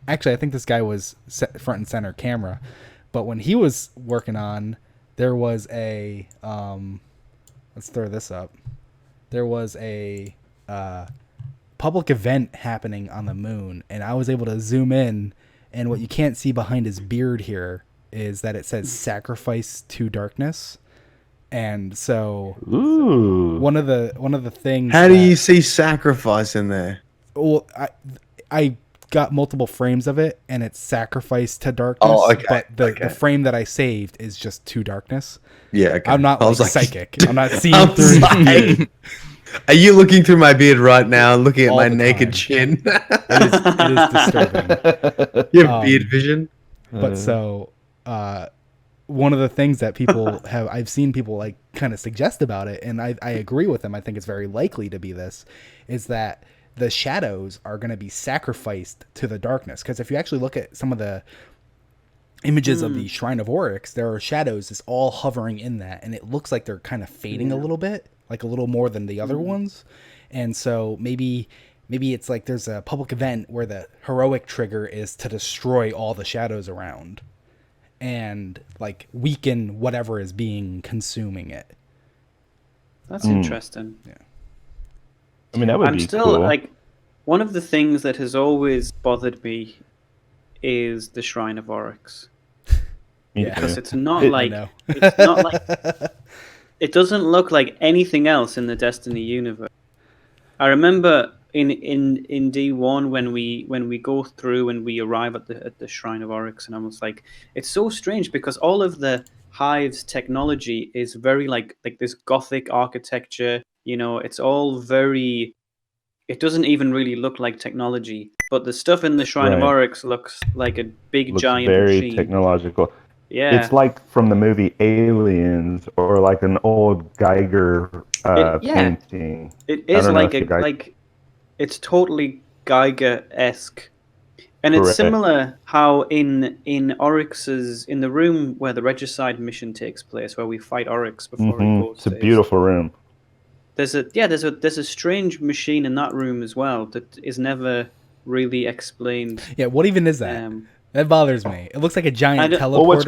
S1: actually I think this guy was front and center camera, but when he was working on, there was a let's throw this up. There was a public event happening on the moon, and I was able to zoom in, and what you can't see behind his beard here is that it says "Sacrifice to Darkness," and so one of the things.
S3: How do you see sacrifice in there?
S1: Well, I got multiple frames of it, and it's "Sacrifice to Darkness."
S3: Oh, okay.
S1: But the frame that I saved is just "To Darkness."
S3: Yeah, okay.
S1: I'm not psychic. I'm not seeing through.
S3: Are you looking through my beard right now, looking at my naked chin?
S1: It is disturbing.
S3: You have beard vision.
S1: But so, one of the things that people I've seen people like kind of suggest about it, and I agree with them. I think it's very likely to be this, is that the shadows are going to be sacrificed to the darkness. Because if you actually look at some of the images of the Shrine of Oryx, there are shadows just all hovering in that, and it looks like they're kind of fading a little bit, like a little more than the other ones. And so maybe it's like there's a public event where the heroic trigger is to destroy all the shadows around and like weaken whatever is being consuming it.
S2: That's interesting.
S1: Yeah.
S4: I mean, that would be
S2: still
S4: cool.
S2: Like, one of the things that has always bothered me is the Shrine of Oryx. Because it's not like it doesn't look like anything else in the Destiny universe. I remember in D1 when we go through and we arrive at the Shrine of Oryx, and I was like, it's so strange because all of the Hive's technology is very like this Gothic architecture. It's all very. It doesn't even really look like technology, but the stuff in the Shrine of Oryx looks like a big giant
S4: very
S2: machine.
S4: Technological.
S2: Yeah,
S4: it's like from the movie Aliens, or like an old Geiger painting.
S2: It is like it's totally Geiger-esque, and it's similar how in Oryx's in the room where the Regicide mission takes place, where we fight Oryx before he goes.
S4: It's a beautiful room.
S2: There's a strange machine in that room as well that is never really explained.
S1: Yeah, what even is that? That bothers me. It looks like a giant teleporter.
S4: Well, what's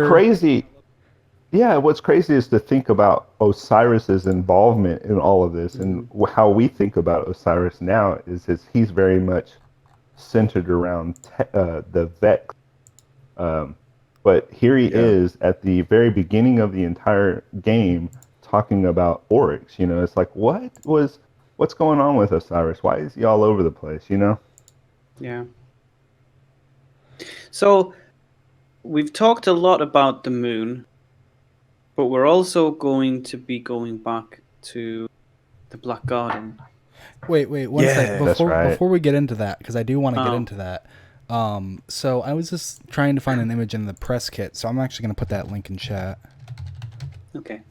S4: crazy is to think about Osiris's involvement in all of this, and how we think about Osiris now is he's very much centered around the Vex. But here he is at the very beginning of the entire game talking about Oryx. You know, it's like, what's going on with Osiris? Why is he all over the place? You know?
S2: Yeah. So we've talked a lot about the moon, but we're also going to be going back to the Black Garden.
S1: Wait, one sec. Before we get into that, because I do want to get into that. So I was just trying to find an image in the press kit, so I'm actually going to put that link in chat.
S2: Okay.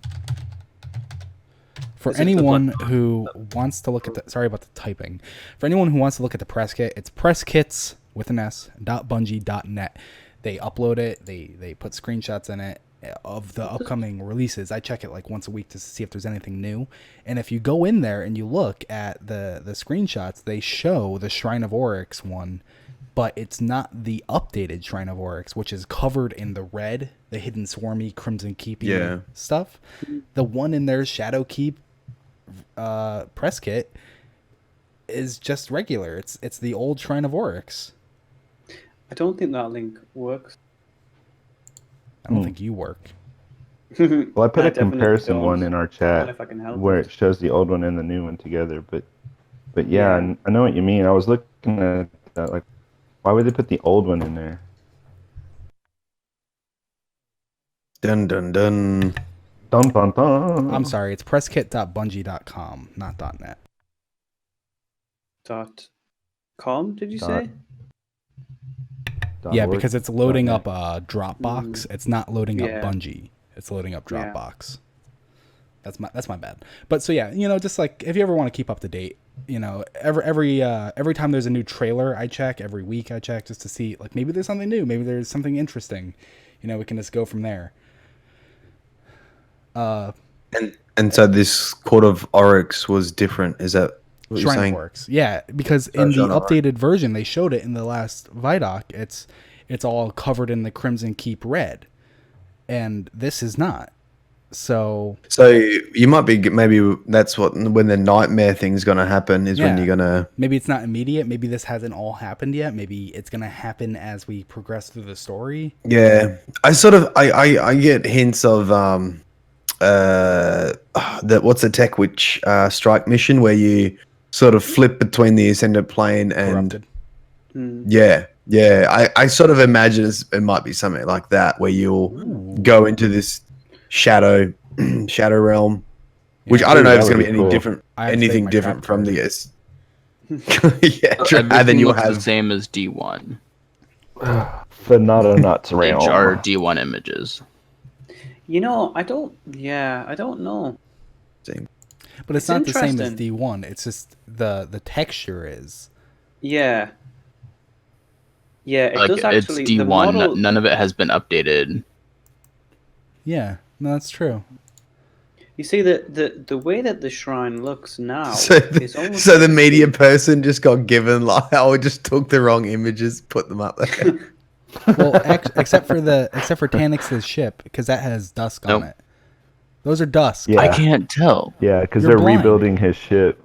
S1: For anyone who wants to look at the... Sorry about the typing. For anyone who wants to look at the press kit, it's presskits with an S, .bungie.net. They upload it. They put screenshots in it of the upcoming releases. I check it like once a week to see if there's anything new. And if you go in there and you look at the screenshots, they show the Shrine of Oryx one, but it's not the updated Shrine of Oryx, which is covered in the red, the hidden swarmy Crimson Keep stuff. The one in their Shadowkeep press kit is just regular. It's the old Shrine of Oryx.
S2: I don't think that link works.
S1: I don't think you work.
S4: Well, I put a comparison one in our chat where it shows the old one and the new one together. But yeah, I know what you mean. I was looking at that, like, why would they put the old one in there?
S3: Dun dun dun.
S4: Dun dun dun.
S1: I'm sorry, it's presskit.bungie.com, not .net.
S2: .com, did you say?
S1: Yeah, because it's loading up a Dropbox. It's not loading up Bungie. It's loading up Dropbox. That's my bad. But so yeah, you know, just like if you ever want to keep up to date, you know, every time there's a new trailer, I check. Every week I check just to see, like, maybe there's something new, maybe there's something interesting. You know, we can just go from there.
S3: And so this Court of Oryx was different. Is that what you're saying?
S1: Works. Yeah, because in the updated version, they showed it in the last Vidoc. It's all covered in the Crimson Keep red, and this is not. So
S3: you might be, maybe that's when the nightmare thing's gonna happen is when you're gonna.
S1: Maybe it's not immediate. Maybe this hasn't all happened yet. Maybe it's gonna happen as we progress through the story.
S3: Yeah, I get hints of that what's the Tech Witch strike mission where you sort of flip between the ascendant plane and I sort of imagine it might be something like that where you'll go into this shadow realm, which I don't know if it's going to be any different, anything different from the
S5: and then you'll have the same as D1.
S4: Phenomenauts realm,
S5: which are D1 images.
S2: You know, I don't know.
S1: But it's not the same as D1. It's just the texture is.
S2: Yeah. Yeah, it
S5: like,
S2: does actually.
S5: It's D1. Model... None of it has been updated.
S1: Yeah, no, that's true.
S2: You see, the way that the shrine looks now is almost.
S3: So the media person just got given, like, I just took the wrong images, put them up there.
S1: Well, except for Tanix's ship, because that has dusk on it. Those are dusk.
S4: Yeah.
S5: I can't tell.
S4: Yeah, because they're rebuilding his ship.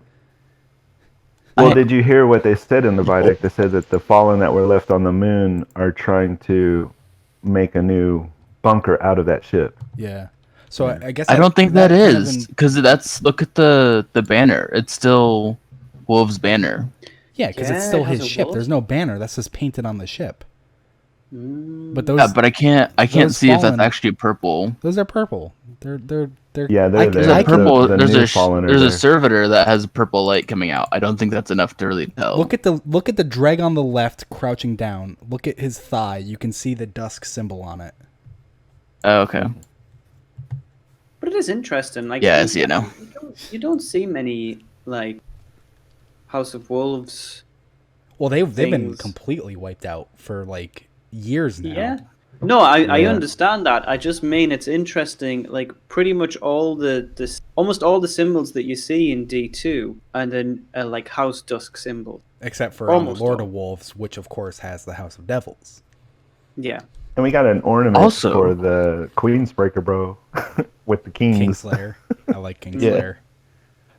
S4: Well, did you hear what they said in the Vidoc? They said that the Fallen that were left on the moon are trying to make a new bunker out of that ship.
S1: Yeah. So I guess
S5: I don't think that is, because look at the banner. It's still Wolf's banner.
S1: Yeah, because it's still his ship. There's no banner. That's just painted on the ship. But those.
S5: Yeah, but I can't see if that's actually purple.
S1: Those are purple. They're
S4: yeah, they're
S5: there's a purple. There's a servitor that has purple light coming out. I don't think that's enough to really tell.
S1: Look at the dreg on the left crouching down. Look at his thigh. You can see the dusk symbol on it.
S5: Oh, okay.
S2: But it is interesting. Like,
S5: yeah, I see it now.
S2: You don't see many like House of Wolves.
S1: Well, they've been completely wiped out for like years now.
S2: Yeah. No, I understand that. I just mean it's interesting. Like, pretty much almost all the symbols that you see in D2 and then like House Dusk symbol,
S1: except for Lord of Wolves, which of course has the House of Devils.
S2: Yeah.
S4: And we got an ornament for the Queensbreaker, bro, with the kings.
S1: Kingslayer. I like Kingslayer.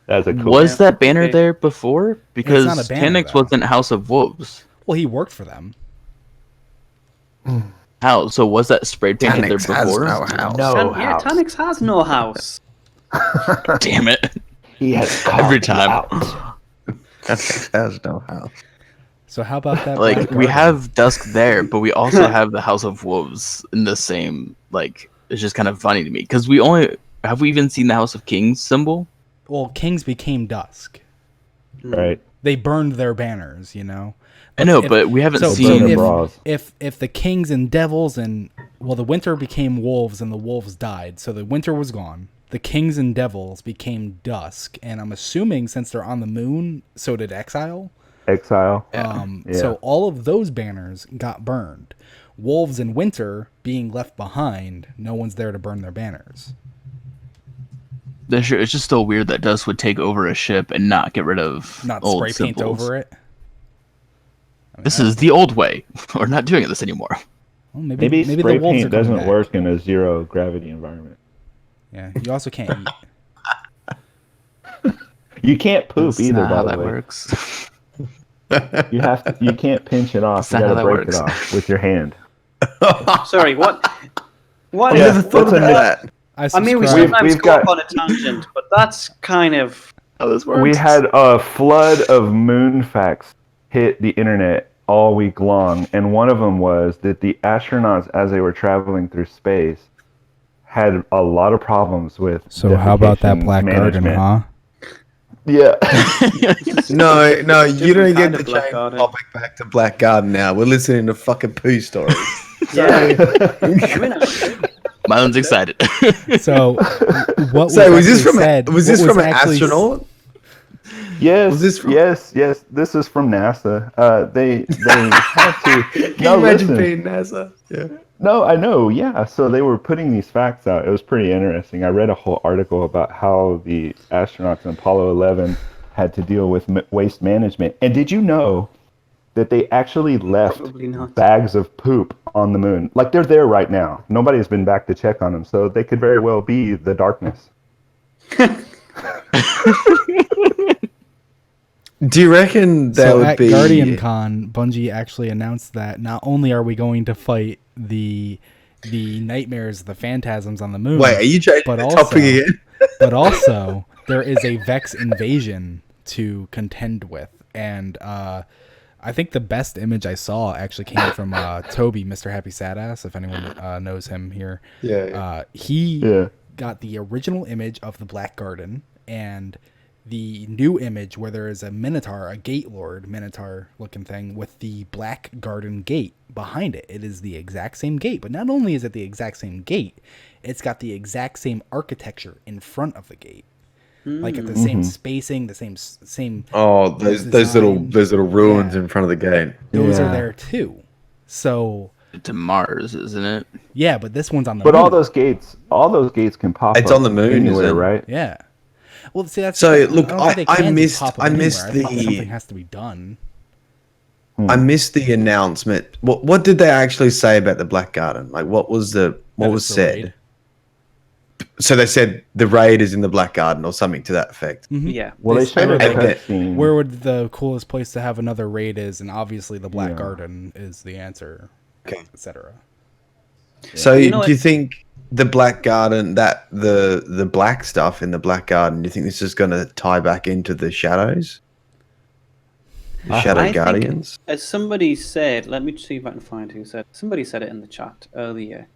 S4: That's a cool.
S5: Was that banner there before? Because Tanix wasn't House of Wolves.
S1: Well, he worked for them.
S5: How? So was that spray painted there before?
S3: no house.
S2: Tanix has no house.
S5: Damn it.
S4: He has
S5: every time.
S3: Tanix has no house.
S1: So how about that?
S5: Like, we have Dusk there, but we also have the House of Wolves in the same, like, it's just kind of funny to me. Because have we even seen the House of Kings symbol?
S1: Well, Kings became Dusk.
S4: Right.
S1: They burned their banners, you know?
S5: I know, but we haven't seen...
S1: If the Kings and Devils and... Well, the Winter became Wolves and the Wolves died. So the Winter was gone. The Kings and Devils became Dusk. And I'm assuming since they're on the moon, so did Exile. So all of those banners got burned. Wolves and Winter being left behind, no one's there to burn their banners.
S5: It's just still weird that Dusk would take over a ship and not get rid of old
S1: spray paint
S5: symbols.
S1: over it.
S5: This is the old way. We're not doing this anymore.
S1: Well, maybe
S4: spray
S1: the wolves
S4: paint doesn't work in a zero gravity environment.
S1: Yeah, you also can't
S4: eat. You can't poop
S5: That's
S4: either.
S5: Not
S4: by
S5: how
S4: the
S5: that
S4: way.
S5: works.
S4: You can't pinch it off. You gotta break it off with your hand.
S2: Sorry, what? What?
S3: I never thought about that.
S2: I mean, we sometimes go off on a tangent, but that's kind of
S5: how this works.
S4: We had a flood of moon facts hit the internet all week long, and one of them was that the astronauts, as they were traveling through space, had a lot of problems with.
S1: So how about that Black Garden, huh?
S4: Yeah.
S3: No, you don't get the change topic back to Black Garden now. We're listening to fucking poo stories.
S2: Yeah.
S5: Mylin's excited.
S1: So, what
S3: was this from an astronaut?
S4: Yes. Was this from... Yes. This is from NASA. They had to.
S3: Can you imagine being NASA? Yeah.
S4: No, I know. Yeah. So they were putting these facts out. It was pretty interesting. I read a whole article about how the astronauts in Apollo 11 had to deal with waste management. And did you know that they actually left bags of poop on the moon? Like, they're there right now. Nobody has been back to check on them. So they could very well be the darkness.
S3: Do you reckon that would be...
S1: at Guardian Con, Bungie actually announced that not only are we going to fight the nightmares, the phantasms on the moon...
S3: Wait, are you changing the topic again?
S1: But also, there is a Vex invasion to contend with. And I think the best image I saw actually came from Toby, Mr. Happy Sadass, if anyone knows him here.
S3: Yeah.
S1: He got the original image of the Black Garden and... the new image where there is a Minotaur, a Gate Lord Minotaur looking thing with the Black Garden gate behind it. It is the exact same gate, but not only is it the exact same gate, it's got the exact same architecture in front of the gate. Like at the same spacing, the same.
S3: Oh, those little ruins in front of the gate.
S1: Those are there too. So
S5: to Mars, isn't it?
S1: Yeah, but this one's on the
S4: moon.
S1: But
S4: all those gates can pop.
S3: It's on the moon,
S4: anywhere, right?
S1: Yeah. Well, see, that's
S3: so. Look,
S1: I missed
S3: the
S1: something has to be done.
S3: I missed the announcement. What did they actually say about the Black Garden? Like, what was said?
S1: Raid.
S3: So they said the raid is in the Black Garden or something to that effect.
S1: Mm-hmm.
S2: Yeah.
S4: Well, they showed a cutscene.
S1: Where would the coolest place to have another raid is, and obviously the Black Garden is the answer.
S3: Okay.
S1: Etc.
S3: Yeah. So, do you think the Black Garden, that the black stuff in the Black Garden, do you think this is going to tie back into the shadows? The Shadow Guardians?
S2: Think, as somebody said, let me see if I can find who said. Somebody said it in the chat earlier.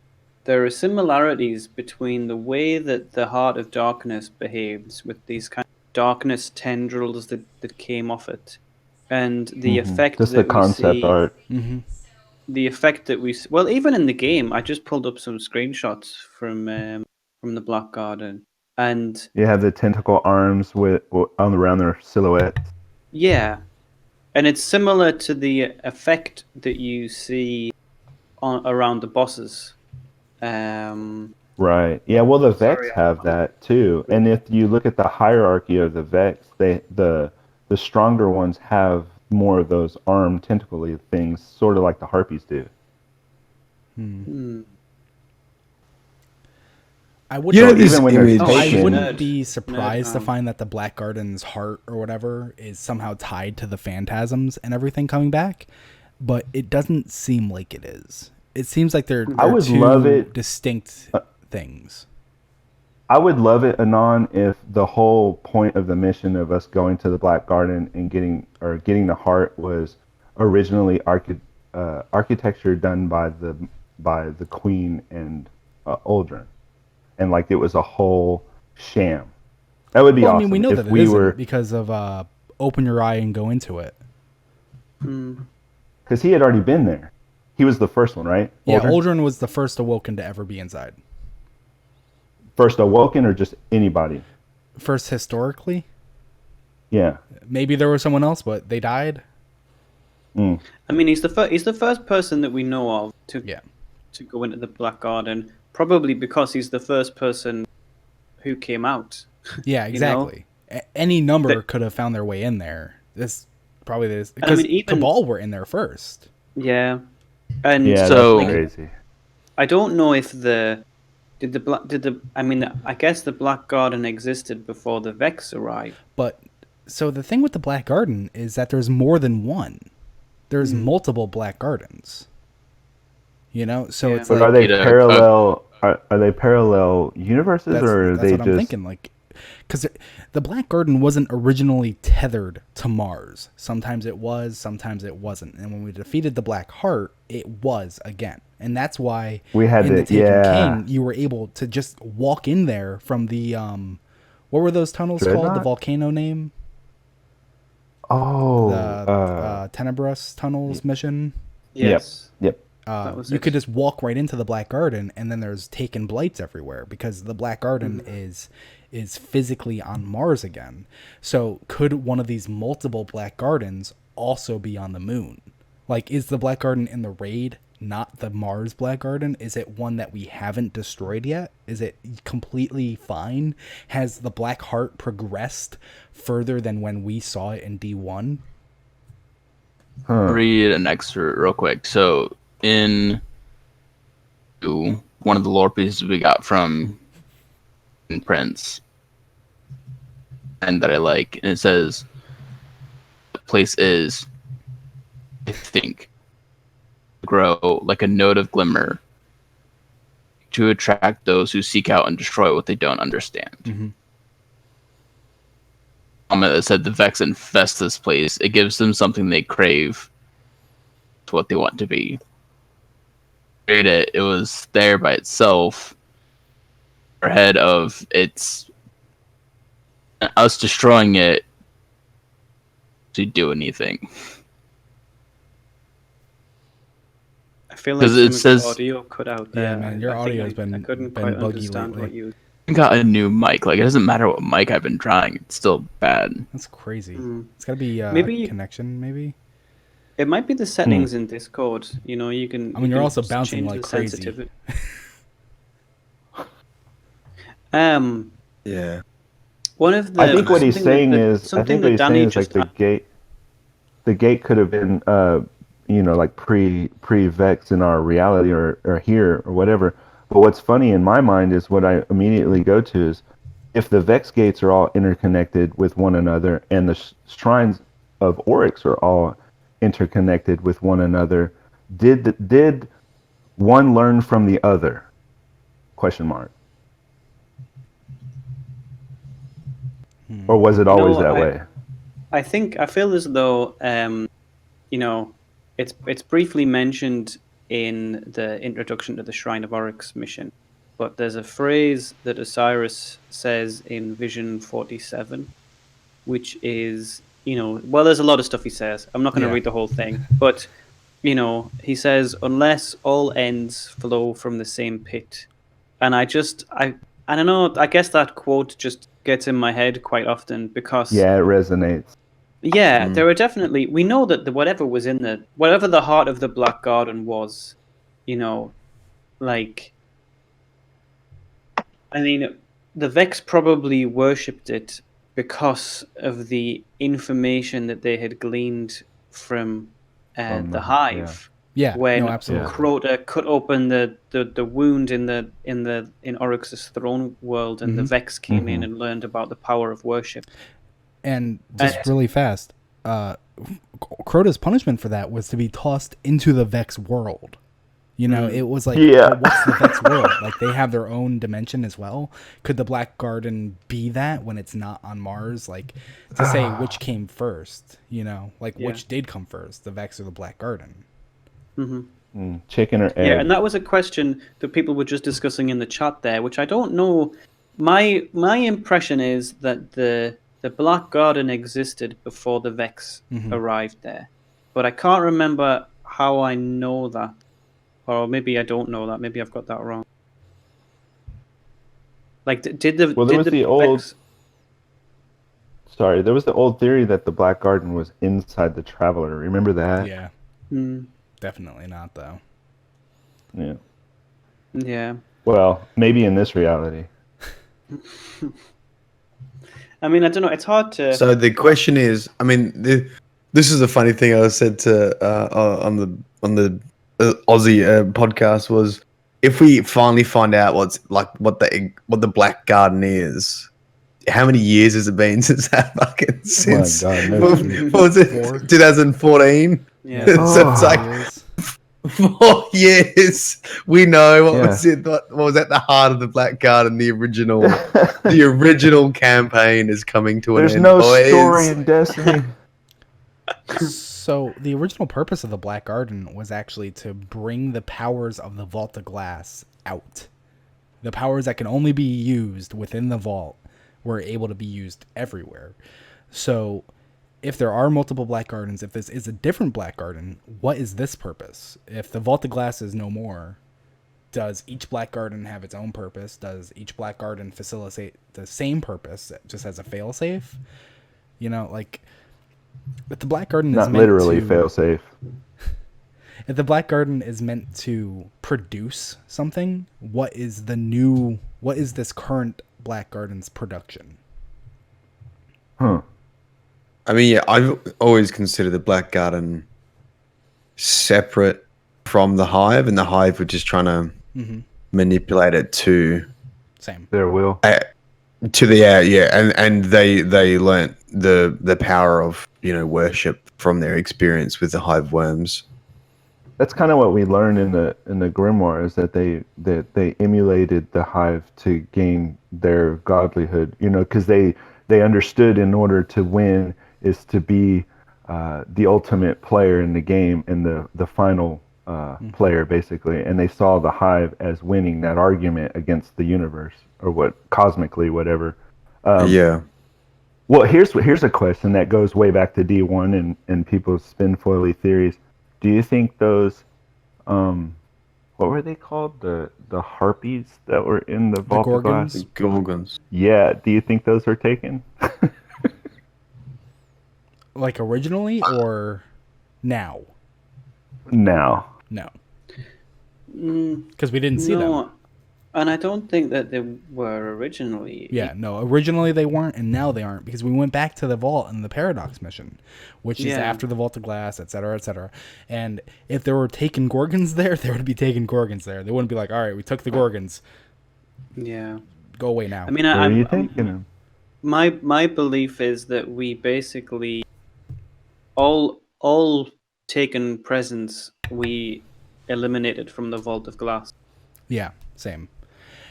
S2: There are similarities between the way that the Heart of Darkness behaves with these kind of darkness tendrils that came off it, and the effect
S4: just
S2: that
S4: the concept
S2: we see,
S4: art.
S2: The effect that we even in the game, I just pulled up some screenshots from the Black Garden, and
S4: you have the tentacle arms around their silhouette.
S2: Yeah, and it's similar to the effect that you see around the bosses.
S4: Right. Yeah. Well, the Vex have that too, and if you look at the hierarchy of the Vex, the stronger ones have more of those arm tentacly things, sort of like the Harpies do.
S1: I wouldn't be surprised to find that the Black Garden's heart or whatever is somehow tied to the phantasms and everything coming back. but it doesn't seem like it is. It seems like they're
S4: love it.
S1: Distinct things.
S4: I would love it, Anon, if the whole point of the mission of us going to the Black Garden and getting the heart was originally architecture done by the Queen and Uldren, and like it was a whole sham. That would be awesome. I mean,
S1: we know that it isn't because of open your eye and go into it.
S4: Because he had already been there. He was the first one, right?
S1: Yeah, Uldren was the first Awoken to ever be inside.
S4: First Awoken or just anybody?
S1: First historically?
S4: Yeah.
S1: Maybe there was someone else, but they died.
S2: I mean, he's the first person that we know of to go into the Black Garden, probably because he's the first person who came out.
S1: Yeah, exactly. Any number could have found their way in there. This probably is because Cabal were in there first.
S2: Yeah, and
S5: so
S2: like, crazy. I don't know if I guess the Black Garden existed before the Vex arrived.
S1: But so the thing with the Black Garden is that there's more than one. There's multiple Black Gardens. You know, so it's
S4: but
S1: like,
S4: are they parallel? Are they parallel universes, or are they
S1: what I'm thinking? Like, because the Black Garden wasn't originally tethered to Mars. Sometimes it was, sometimes it wasn't. And when we defeated the Black Heart, it was again. And that's why
S4: we had
S1: in the Taken King, you were able to just walk in there from the what were those tunnels called? The volcano name?
S4: Oh,
S1: the Tenebris tunnels mission.
S2: Yes.
S4: Yep.
S1: You could just walk right into the Black Garden, and then there's Taken Blights everywhere because the Black Garden is physically on Mars again. So could one of these multiple Black Gardens also be on the moon? Like, is the Black Garden in the raid not the Mars Black Garden? Is it one that we haven't destroyed yet? Is it completely fine? Has the Black Heart progressed further than when we saw it in D1?
S5: Read an excerpt real quick. So in one of the lore pieces we got from Prince, and that I like, and it says the place is, I think, grow like a node of glimmer to attract those who seek out and destroy what they don't understand. Comment that said the Vex infest this place. It gives them something they crave. It's what they want to be. It was there by itself, ahead of its us destroying it to do anything.
S2: I feel like it says audio cut out there.
S1: Yeah, man, your audio has been quite buggy lately.
S5: I got a new mic. Like, it doesn't matter what mic I've been trying; it's still bad.
S1: That's crazy. It's got to be
S2: maybe
S1: connection. Maybe
S2: it might be the settings in Discord. You know, you can.
S1: I mean, you're also bouncing like crazy.
S3: Yeah.
S2: One of the.
S4: I think what he's saying is like the gate could have been like pre-Vex in our reality or here or whatever. But what's funny in my mind is what I immediately go to is if the Vex gates are all interconnected with one another and the shrines of Oryx are all interconnected with one another, did one learn from the other? Question mark. Or was it always that way?
S2: I feel as though it's briefly mentioned in the introduction to the Shrine of Oryx mission, but there's a phrase that Osiris says in Vision 47, which is, there's a lot of stuff he says. I'm not going to read the whole thing, but, he says, unless all ends flow from the same pit. And I don't know, I guess that quote just gets in my head quite often because...
S4: Yeah, it resonates.
S2: Yeah, there are definitely... We know that whatever the heart of the Black Garden was, like... I mean, the Vex probably worshipped it because of the information that they had gleaned from the Hive.
S1: Yeah,
S2: when
S1: absolutely.
S2: Crota cut open the wound in Oryx's throne world, and the Vex came in and learned about the power of worship.
S1: And just really fast, Crota's punishment for that was to be tossed into the Vex world. You know, it was like, what's the Vex world? Like, they have their own dimension as well. Could the Black Garden be that when it's not on Mars? Like, to say which came first, you know? Like, which did come first, the Vex or the Black Garden?
S4: Chicken or egg?
S2: Yeah, and that was a question that people were just discussing in the chat there, which I don't know. My impression is that the Black Garden existed before the Vex arrived there. But I can't remember how I know that. Or maybe I don't know that. Maybe I've got that wrong. Like,
S4: there was the old theory that the Black Garden was inside the Traveler. Remember that?
S1: Yeah. Definitely not, though.
S4: Yeah.
S2: Yeah.
S4: Well, maybe in this reality.
S2: I mean, I don't know. It's hard to.
S3: So the question is, I mean, this is a funny thing I said to on the Aussie podcast was, if we finally find out what the Black Garden is, how many years has it been since that fucking since?
S4: Oh my God,
S3: what was it? 2014.
S2: Yeah.
S3: So it's like 4 years. We know what was it. What was at the heart of the Black Garden? The original campaign is coming to an end.
S4: There's no story in Destiny.
S1: So the original purpose of the Black Garden was actually to bring the powers of the Vault of Glass out. The powers that can only be used within the vault were able to be used everywhere. So if there are multiple Black Gardens, if this is a different Black Garden, what is this purpose? If the Vault of Glass is no more, does each Black Garden have its own purpose? Does each Black Garden facilitate the same purpose, just as a failsafe? You know, like, if the Black Garden is
S4: not literally failsafe.
S1: If the Black Garden is meant to produce something, what is this current Black Garden's production?
S3: I mean, yeah, I've always considered the Black Garden separate from the Hive, and the Hive were just trying to manipulate it to
S4: their will.
S3: To the and they learnt the power of, you know, worship from their experience with the Hive worms.
S4: That's kind of what we learned in the grimoire, is that they emulated the Hive to gain their godlyhood. You know, because they understood in order to win is to be the ultimate player in the game and the final player, basically. And they saw the Hive as winning that argument against the universe, or cosmically, whatever. Well, here's a question that goes way back to D1 and people's spin-foily theories. Do you think those, what were they called? The harpies that were in the Vault of Glass?
S3: The Gorgons.
S4: Yeah. Do you think those were taken?
S1: Like originally or now?
S4: Now.
S1: No. Because we didn't see them.
S2: And I don't think that they were originally.
S1: Yeah, no. Originally they weren't, and now they aren't, because we went back to the vault in the Paradox mission, which is after the Vault of Glass, etc., etc. And if there were taken Gorgons there would be taken Gorgons there. They wouldn't be like, all right, we took the Gorgons.
S2: Yeah.
S1: Go away now.
S2: I mean,
S4: Where are you taking them?
S2: My belief is that we basically all taken presents we eliminated from the Vault of Glass.
S1: Yeah, same.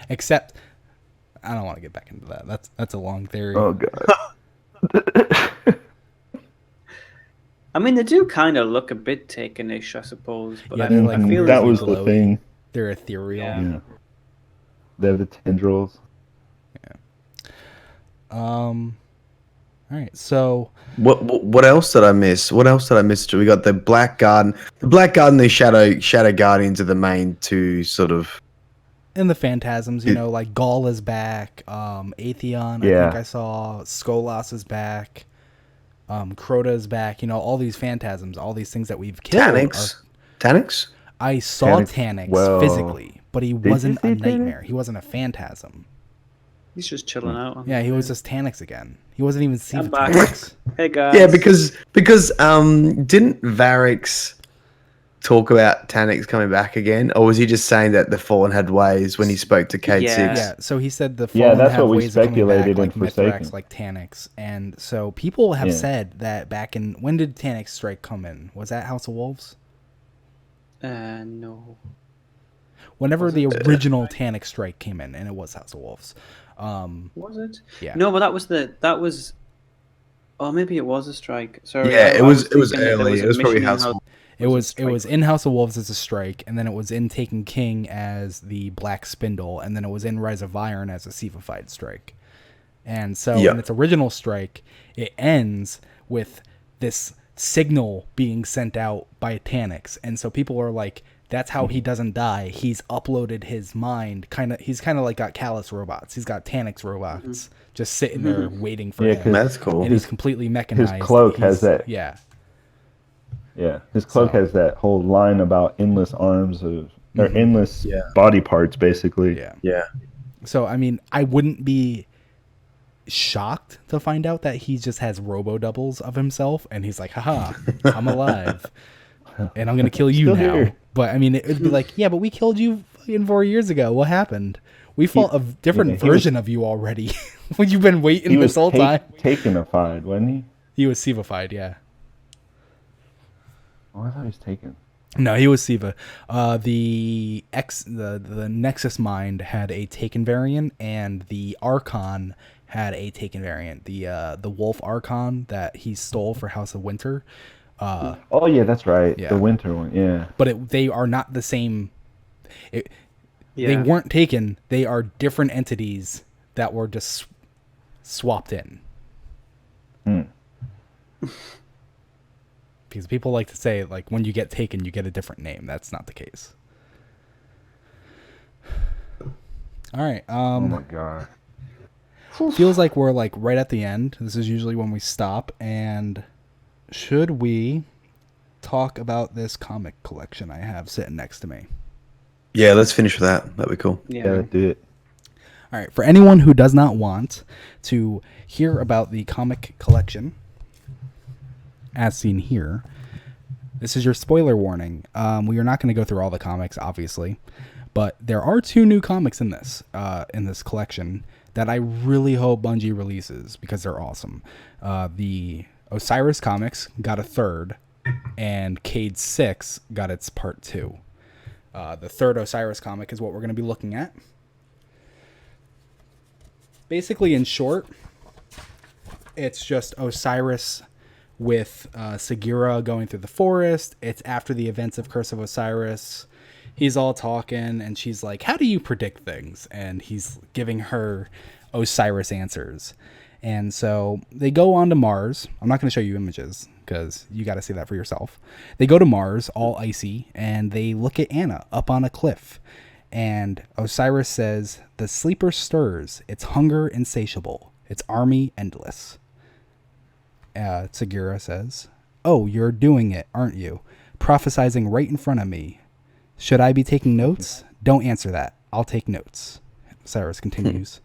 S1: Except, I don't want to get back into that. That's a long theory.
S4: Oh god.
S2: I mean, they do kind of look a bit Taken-ish, I suppose. But
S1: yeah, they're like,
S4: that was the thing.
S1: They're ethereal.
S2: Yeah.
S4: They have the tendrils.
S1: Yeah. All right. So
S3: what else did I miss? What else did I miss? We got the Black Garden. The Black Garden, the Shadow Guardians are the main two sort of.
S1: And the Phantasms, you know, like Gaul is back. Atheon, I think I saw. Skolas is back. Crota is back. You know, all these Phantasms, all these things that we've killed.
S3: Taniks?
S1: I saw Taniks physically, but he wasn't a nightmare. He wasn't a phantasm.
S2: He's just chilling out.
S1: Yeah, he was just Taniks again. He wasn't even seen
S2: Taniks. Hey guys.
S3: Yeah, because didn't Varix talk about Taniks coming back again, or was he just saying that the Fallen had ways when he spoke to Cade
S2: Yeah.
S3: 6?
S1: Yeah, so he said the Fallen
S4: that's
S1: have
S4: what we
S1: ways of coming back,
S4: speculated in
S1: like
S4: Forsaken.
S1: Mithrax, like Taniks. And so people have said that back in... When did Taniks strike come in? Was that House of Wolves?
S2: No.
S1: Whenever the original Taniks strike came in, and it was House of Wolves.
S2: Was it?
S1: Yeah.
S2: No, but that was. Oh, maybe it was a strike. Sorry.
S3: Yeah, it was
S2: thinking that there
S3: early.
S2: a
S3: It was probably
S2: mission in
S3: House of
S2: Wolves.
S1: It was in House of Wolves as a strike, and then it was in Taken King as the Black Spindle, and then it was in Rise of Iron as a Seafified strike. And so in its original strike, it ends with this signal being sent out by Taniks. And so people are like, that's how he doesn't die. He's uploaded his mind. He's kind of like got Callus robots. He's got Taniks robots just sitting there waiting for him.
S3: That's cool.
S1: And he's completely mechanized.
S4: His cloak has that.
S1: Yeah.
S4: Yeah, his cloak has that whole line about endless arms or endless body parts, basically.
S3: Yeah.
S1: So, I mean, I wouldn't be shocked to find out that he just has robo doubles of himself, and he's like, haha, I'm alive, and I'm going to kill you
S4: Still
S1: now.
S4: here.
S1: But, I mean, it would be like, yeah, but we killed you fucking 4 years ago. What happened? We fought a different version of you already. When you've been waiting this whole time.
S4: Takenified, wasn't he?
S1: He was Sivafied, yeah.
S4: Oh, I thought he was taken.
S1: No, he was Siva. The Nexus Mind had a Taken variant, and the Archon had a Taken variant. The Wolf Archon that he stole for House of Winter.
S4: Oh yeah, that's right.
S1: Yeah.
S4: The Winter one. Yeah.
S1: But they are not the same. They weren't taken. They are different entities that were just swapped in. Because people like to say, like, when you get taken, you get a different name. That's not the case. All right.
S4: Oh my god.
S1: Feels like we're like right at the end. This is usually when we stop. And should we talk about this comic collection I have sitting next to me?
S3: Yeah, let's finish with that. That'd be cool.
S4: Yeah, do it.
S1: All right. For anyone who does not want to hear about the comic collection, as seen here, this is your spoiler warning. We are not going to go through all the comics, obviously, but there are 2 new comics in this collection that I really hope Bungie releases because they're awesome. The Osiris comics got a 3rd, and Cade 6 got its part 2. The 3rd Osiris comic is what we're going to be looking at. Basically, in short, it's just Osiris with Sagira going through the forest. It's after the events of Curse of Osiris. He's all talking, and she's like, how do you predict things? And he's giving her Osiris answers. And so they go on to Mars. I'm not going to show you images because you got to see that for yourself. They go to Mars, all icy, and they look at Anna up on a cliff. And Osiris says, the sleeper stirs, its hunger insatiable, its army endless. Sagira says, oh, you're doing it, aren't you? Prophesizing right in front of me. Should I be taking notes? Don't answer that. I'll take notes. Cyrus continues.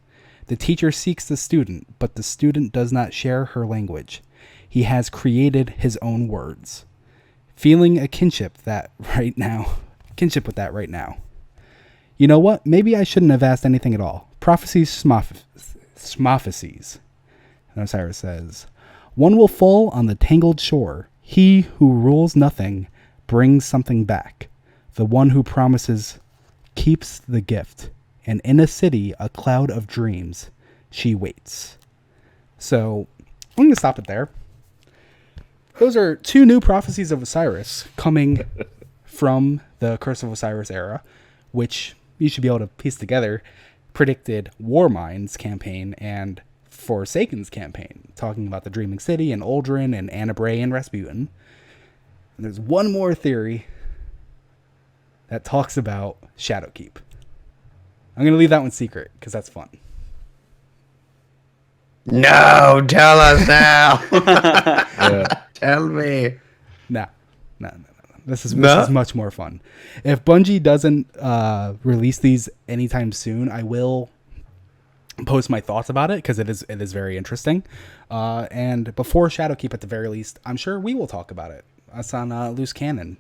S1: The teacher seeks the student, but the student does not share her language. He has created his own words. Feeling a kinship with that right now. You know what? Maybe I shouldn't have asked anything at all. Prophecies, smophecies. And Osiris says, one will fall on the tangled shore. He who rules nothing brings something back. The one who promises keeps the gift. And in a city, a cloud of dreams, she waits. So I'm going to stop it there. Those are 2 new prophecies of Osiris coming from the Curse of Osiris era, which you should be able to piece together, predicted Warmind's campaign and Forsaken's campaign, talking about the Dreaming City and Uldren and Anabray and Rasputin. And there's one more theory that talks about Shadowkeep. I'm going to leave that one secret because that's fun.
S3: No, tell us now. Tell me.
S1: No. This is much more fun. If Bungie doesn't release these anytime soon, I will post my thoughts about it because it is very interesting. And before Shadowkeep, at the very least, I'm sure we will talk about it. Us on Loose Canon.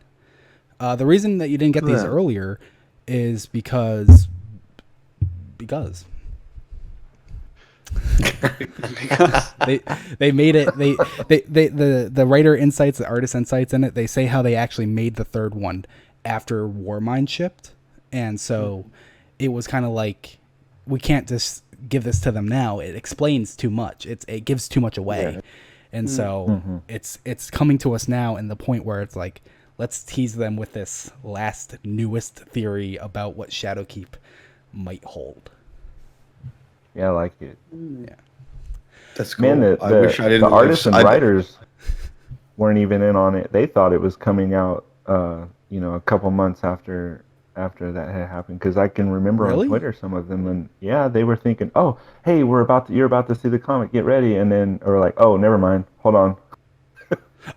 S1: The reason that you didn't get these earlier is because they made it. The writer insights, the artist insights in it. They say how they actually made the third one after Warmind shipped, and so it was kind of like, we can't just give this to them now. It explains too much. It gives too much away, and so it's coming to us now in the point where it's like, let's tease them with this last newest theory about what Shadowkeep might hold.
S4: Yeah, I like it.
S1: Yeah,
S3: that's cool. Man,
S4: I wish I didn't. The artists and writers weren't even in on it. They thought it was coming out, a couple months after that had happened. Because I can remember on Twitter some of them, and they were thinking, "Oh, hey, you're about to see the comic. Get ready," and then or like, "Oh, never mind. Hold on."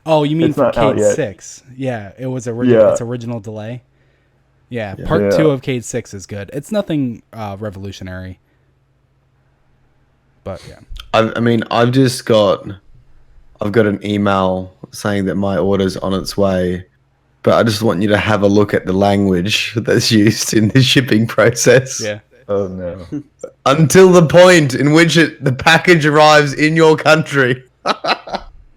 S1: Oh, you mean for Cade 6? Yeah, it was original. Its original delay. Yeah, part 2 of Cade 6 is good. It's nothing revolutionary. But yeah,
S3: I mean, I've got an email saying that my order's on its way, but I just want you to have a look at the language that's used in the shipping process.
S1: Yeah.
S4: Oh no.
S3: Until the point in which the package arrives in your country,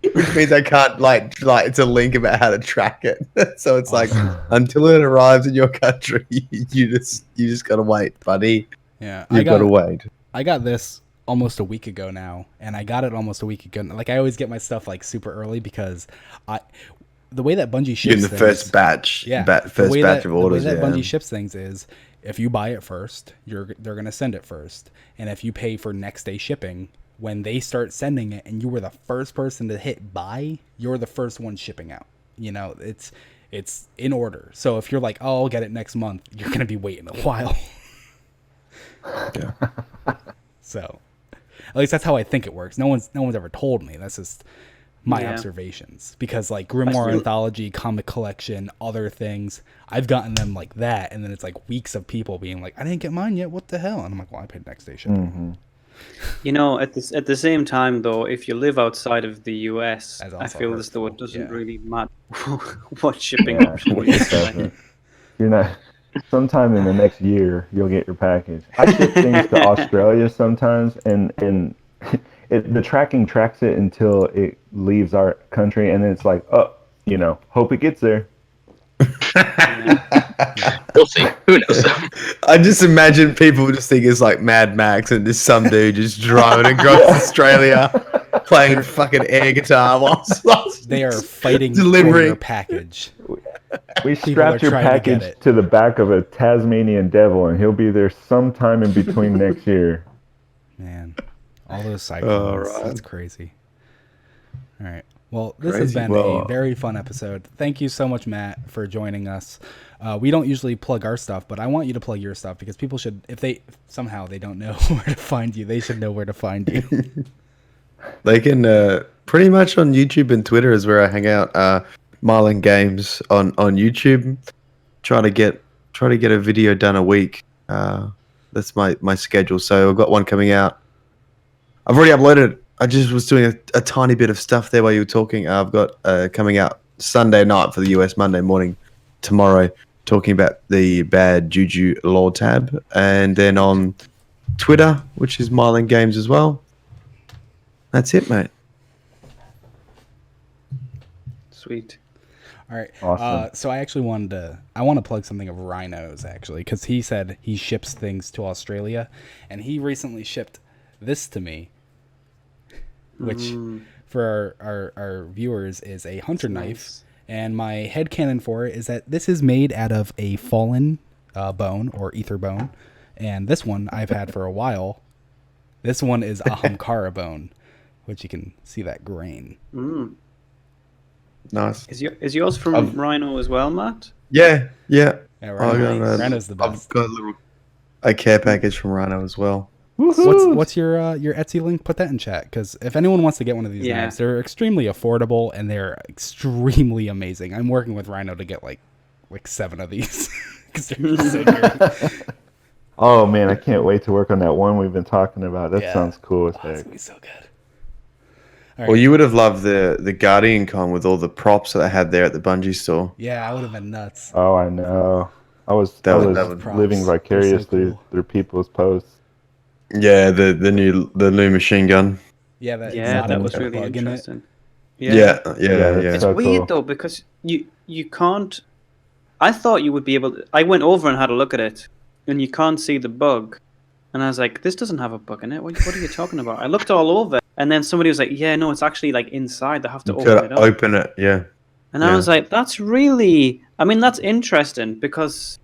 S3: which means I can't like it's a link about how to track it. So it's like, until it arrives in your country, you just gotta wait, buddy.
S1: Yeah,
S3: you gotta wait.
S1: I got this almost a week ago now, and I got it almost a week ago. Like, I always get my stuff like super early because the way that Bungie ships
S3: in the first batch, first batch of orders.
S1: The way that Bungie ships things is, if you buy it first, they're gonna send it first, and if you pay for next day shipping, when they start sending it, and you were the first person to hit buy, you're the first one shipping out. It's in order. So if you're like, oh, I'll get it next month, you're gonna be waiting a while.
S3: Yeah.
S1: So, at least that's how I think it works. No one's ever told me. That's just my observations. Because like Grimoire Anthology, Comic Collection, other things, I've gotten them like that, and then it's like weeks of people being like, I didn't get mine yet. What the hell? And I'm like, well, I paid next day shipping.
S2: At the same time though, if you live outside of the US, I feel as though it doesn't really matter what shipping option you use.
S4: You're not. Sometime in the next year, you'll get your package. I ship things to Australia sometimes, and the tracking tracks it until it leaves our country, and then it's like, hope it gets there.
S5: We'll see. Who knows?
S3: I just imagine people just think it's like Mad Max, and just some dude just driving across Australia, playing fucking air guitar whilst
S1: they are fighting for your package.
S4: We strapped your package to the back of a Tasmanian devil, and he'll be there sometime in between next year.
S1: Man, all those cyclones. That's crazy. All right. Well, this has been a very fun episode. Thank you so much, Matt, for joining us. We don't usually plug our stuff, but I want you to plug your stuff, because people should, if they somehow they don't know where to find you, they should know where to find you.
S3: They can pretty much on YouTube and Twitter is where I hang out. MyelinGames on YouTube. Try to get a video done a week. That's my schedule. So I've got one coming out. I've already uploaded it. I just was doing a tiny bit of stuff there while you were talking. I've got coming out Sunday night for the US, Monday morning tomorrow, talking about the bad Juju lore tab, and then on Twitter, which is MyelinGames as well. That's it, mate.
S2: Sweet.
S1: All right.
S4: Awesome.
S1: So I actually want to plug something of Rhino's, actually, because he said he ships things to Australia, and he recently shipped this to me, which for our viewers is a hunter knife. And my headcanon for it is that this is made out of a fallen bone or ether bone, and this one I've had for a while. This one is a Hamkara bone, which you can see that grain.
S3: Nice.
S2: Is yours from Rhino as well, Matt?
S3: Yeah.
S1: Rhino's the best.
S3: I've got a care package from Rhino as well.
S1: What's your Etsy link? Put that in chat, because if anyone wants to get one of these knives, they're extremely affordable and they're extremely amazing. I'm working with Rhino to get like 7 of these because they're so good.
S4: Oh man, I can't wait to work on that one we've been talking about. That sounds cool as heck.
S1: It's gonna be so good. Right.
S3: Well, you would have loved the Guardian Con with all the props that they had there at the Bungie store.
S1: Yeah, I would have been nuts.
S4: Oh, I know. I was living vicariously through people's posts.
S3: Yeah, the new machine gun.
S1: Yeah, that
S2: was really interesting.
S3: Yeah.
S2: It's
S4: so
S2: weird
S4: cool.
S2: though, because you can't. I thought you would be able to. I went over and had a look at it, and you can't see the bug. And I was like, this doesn't have a bug in it. What are you talking about? I looked all over, and then somebody was like, yeah, no, it's actually like inside. They have to open it up.
S3: Open it, yeah.
S2: And I was like, that's interesting because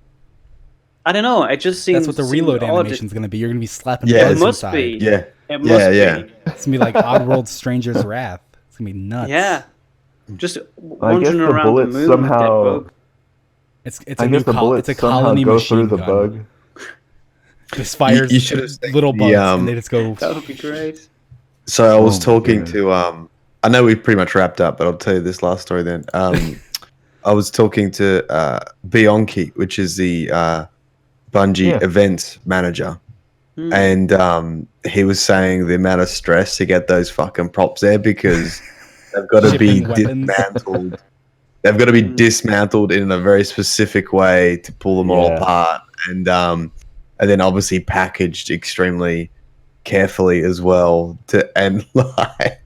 S2: I don't know. It just seems
S1: that's what the reload animation is going to be. You're going to be slapping
S3: bugs
S1: inside.
S2: It must be.
S3: Yeah.
S2: It must be.
S1: It's going to be like Oddworld Stranger's Wrath. It's going to be nuts.
S2: Yeah. Just wandering around the moon somehow.
S1: It's a colony machine
S4: through the bug.
S1: Just fires little bugs and they just go.
S2: That would be great.
S3: So I was talking to I know we pretty much wrapped up, but I'll tell you this last story then. I was talking to Bionki, which is the Bungie events manager, and he was saying the amount of stress to get those fucking props there because they've got to be dismantled. They've got to be dismantled in a very specific way to pull them all apart, and then obviously packaged extremely carefully as well. And like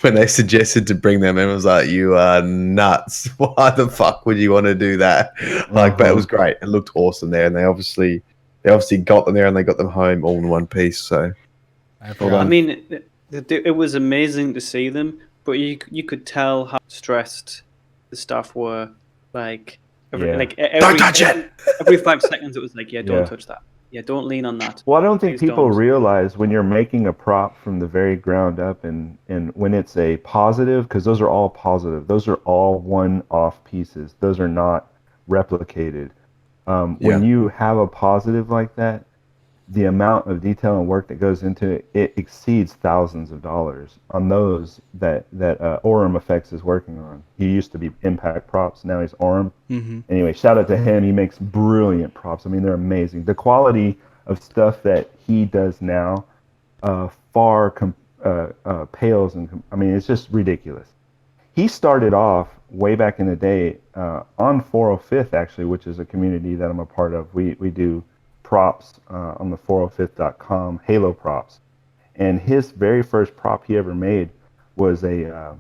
S3: when they suggested to bring them in, I was like, "You are nuts! Why the fuck would you want to do that?" Like, but it was great. It looked awesome there, and they obviously got them there and they got them home all in one piece. So,
S2: I mean, it was amazing to see them, but you could tell how stressed the staff were. Like, don't
S3: touch it.
S2: Every 5 seconds, it was like, don't touch that. Yeah, don't lean on that.
S4: Well, I don't think people realize when you're making a prop from the very ground up, and when it's a positive, because those are all positive. Those are all one-off pieces. Those are not replicated. When you have a positive like that, the amount of detail and work that goes into it exceeds thousands of dollars on those that Aurum Effects is working on. He used to be Impact Props, now he's Aurum. Anyway, shout out to him. He makes brilliant props. I mean, they're amazing. The quality of stuff that he does now far pales, and I mean, it's just ridiculous. He started off way back in the day on 405th, actually, which is a community that I'm a part of. We do props on the 405th.com, Halo props, and his very first prop he ever made was an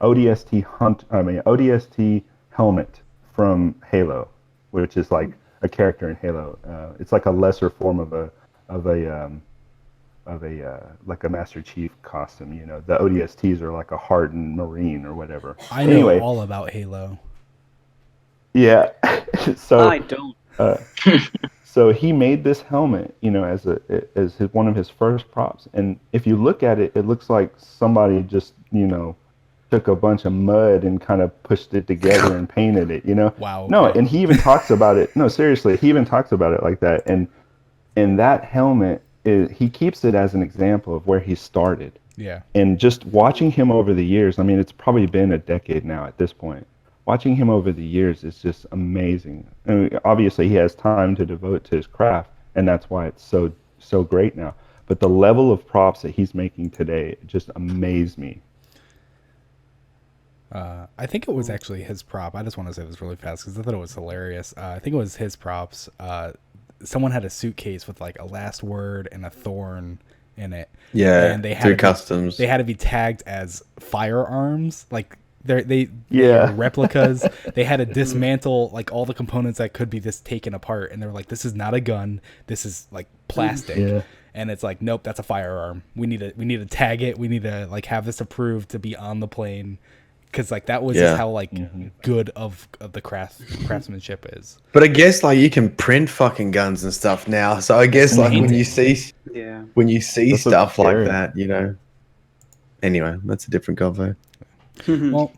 S4: ODST helmet from Halo, which is like a character in Halo. It's like a lesser form of a like a Master Chief costume. You know, the ODSTs are like a hardened Marine or whatever.
S1: I know all about Halo.
S4: Yeah, so
S2: I don't.
S4: So he made this helmet, you know, as one of his first props. And if you look at it, it looks like somebody just, you know, took a bunch of mud and kind of pushed it together and painted it, you know?
S1: Wow.
S4: No, and he even talks about it. No, seriously, he even talks about it like that. And that helmet, he keeps it as an example of where he started.
S1: Yeah.
S4: And just watching him over the years, I mean, it's probably been a decade now at this point. Watching him over the years is just amazing. I mean, obviously, he has time to devote to his craft, and that's why it's so great now. But the level of props that he's making today just amazed me.
S1: I think it was actually his prop. I just want to say this really fast because I thought it was hilarious. I think it was his props. Someone had a suitcase with like a last word and a thorn in it.
S3: Yeah,
S1: and they had
S3: through customs.
S1: They had to be tagged as firearms, like. They were replicas. They had to dismantle like all the components that could be just taken apart, and they were like, "This is not a gun. This is like plastic." Yeah. And it's like, "Nope, that's a firearm. We need to tag it. We need to like have this approved to be on the plane." Because like that was just how like good of the craftsmanship is.
S3: But I guess like you can print fucking guns and stuff now. So I guess like when you see stuff like that, you know. Anyway, that's a different convo.
S1: Well,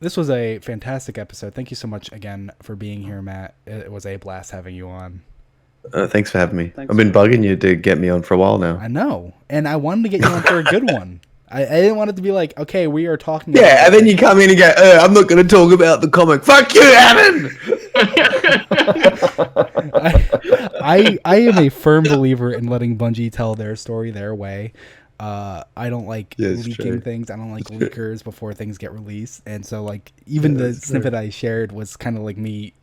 S1: this was a fantastic episode. Thank you so much again for being here, Matt. It was a blast having you on.
S3: Thanks for having me. I've been bugging you to get me on for a while now.
S1: I know. And I wanted to get you on for a good one. I didn't want it to be like, okay, we are talking
S3: about and then you come in and go, I'm not going to talk about the comic. Fuck you, Evan!
S1: I am a firm believer in letting Bungie tell their story their way. I don't like leaking things. I don't like leakers before things get released. And so like even the snippet I shared was kind of like me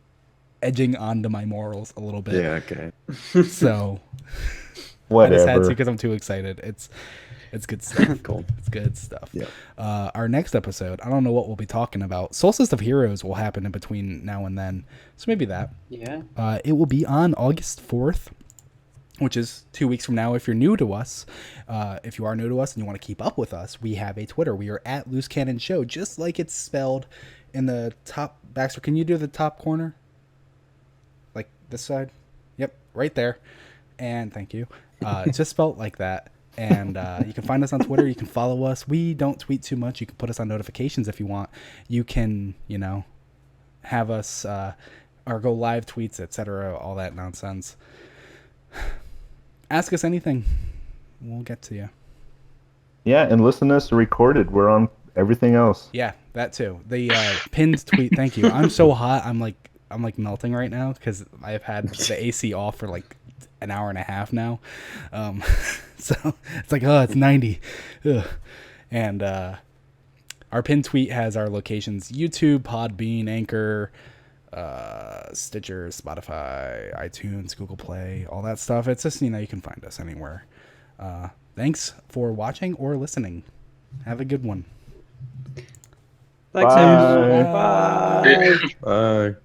S1: edging onto my morals a little bit.
S3: Yeah, okay.
S1: So
S4: whatever.
S1: I just had to because I'm too excited. It's good stuff.
S3: Cool.
S1: It's good stuff.
S3: Yeah.
S1: Our next episode, I don't know what we'll be talking about. Solstice of Heroes will happen in between now and then. So maybe that.
S2: Yeah.
S1: It will be on August 4th, which is 2 weeks from now. If you're new to us, if you are new to us and you want to keep up with us, we have a Twitter. We are at Loose Canon Show, just like it's spelled in the top. Baxter, can you do the top corner? Like this side? Yep, right there. And thank you. It's just spelled like that. And you can find us on Twitter. You can follow us. We don't tweet too much. You can put us on notifications if you want. You can, have us or go live tweets, etc., all that nonsense. Ask us anything. We'll get to you.
S4: Yeah, and listen to us recorded. We're on everything else.
S1: Yeah, that too. The pinned tweet. Thank you. I'm so hot. I'm like melting right now because I've had the AC off for like an hour and a half now. So it's like, it's 90. Ugh. And our pinned tweet has our locations: YouTube, Podbean, Anchor, Stitcher, Spotify, iTunes, Google Play, all that stuff. It's just, you can find us anywhere. Thanks for watching or listening. Have a good one.
S2: Thanks,
S4: Bye.
S2: everyone. Bye.
S3: Bye.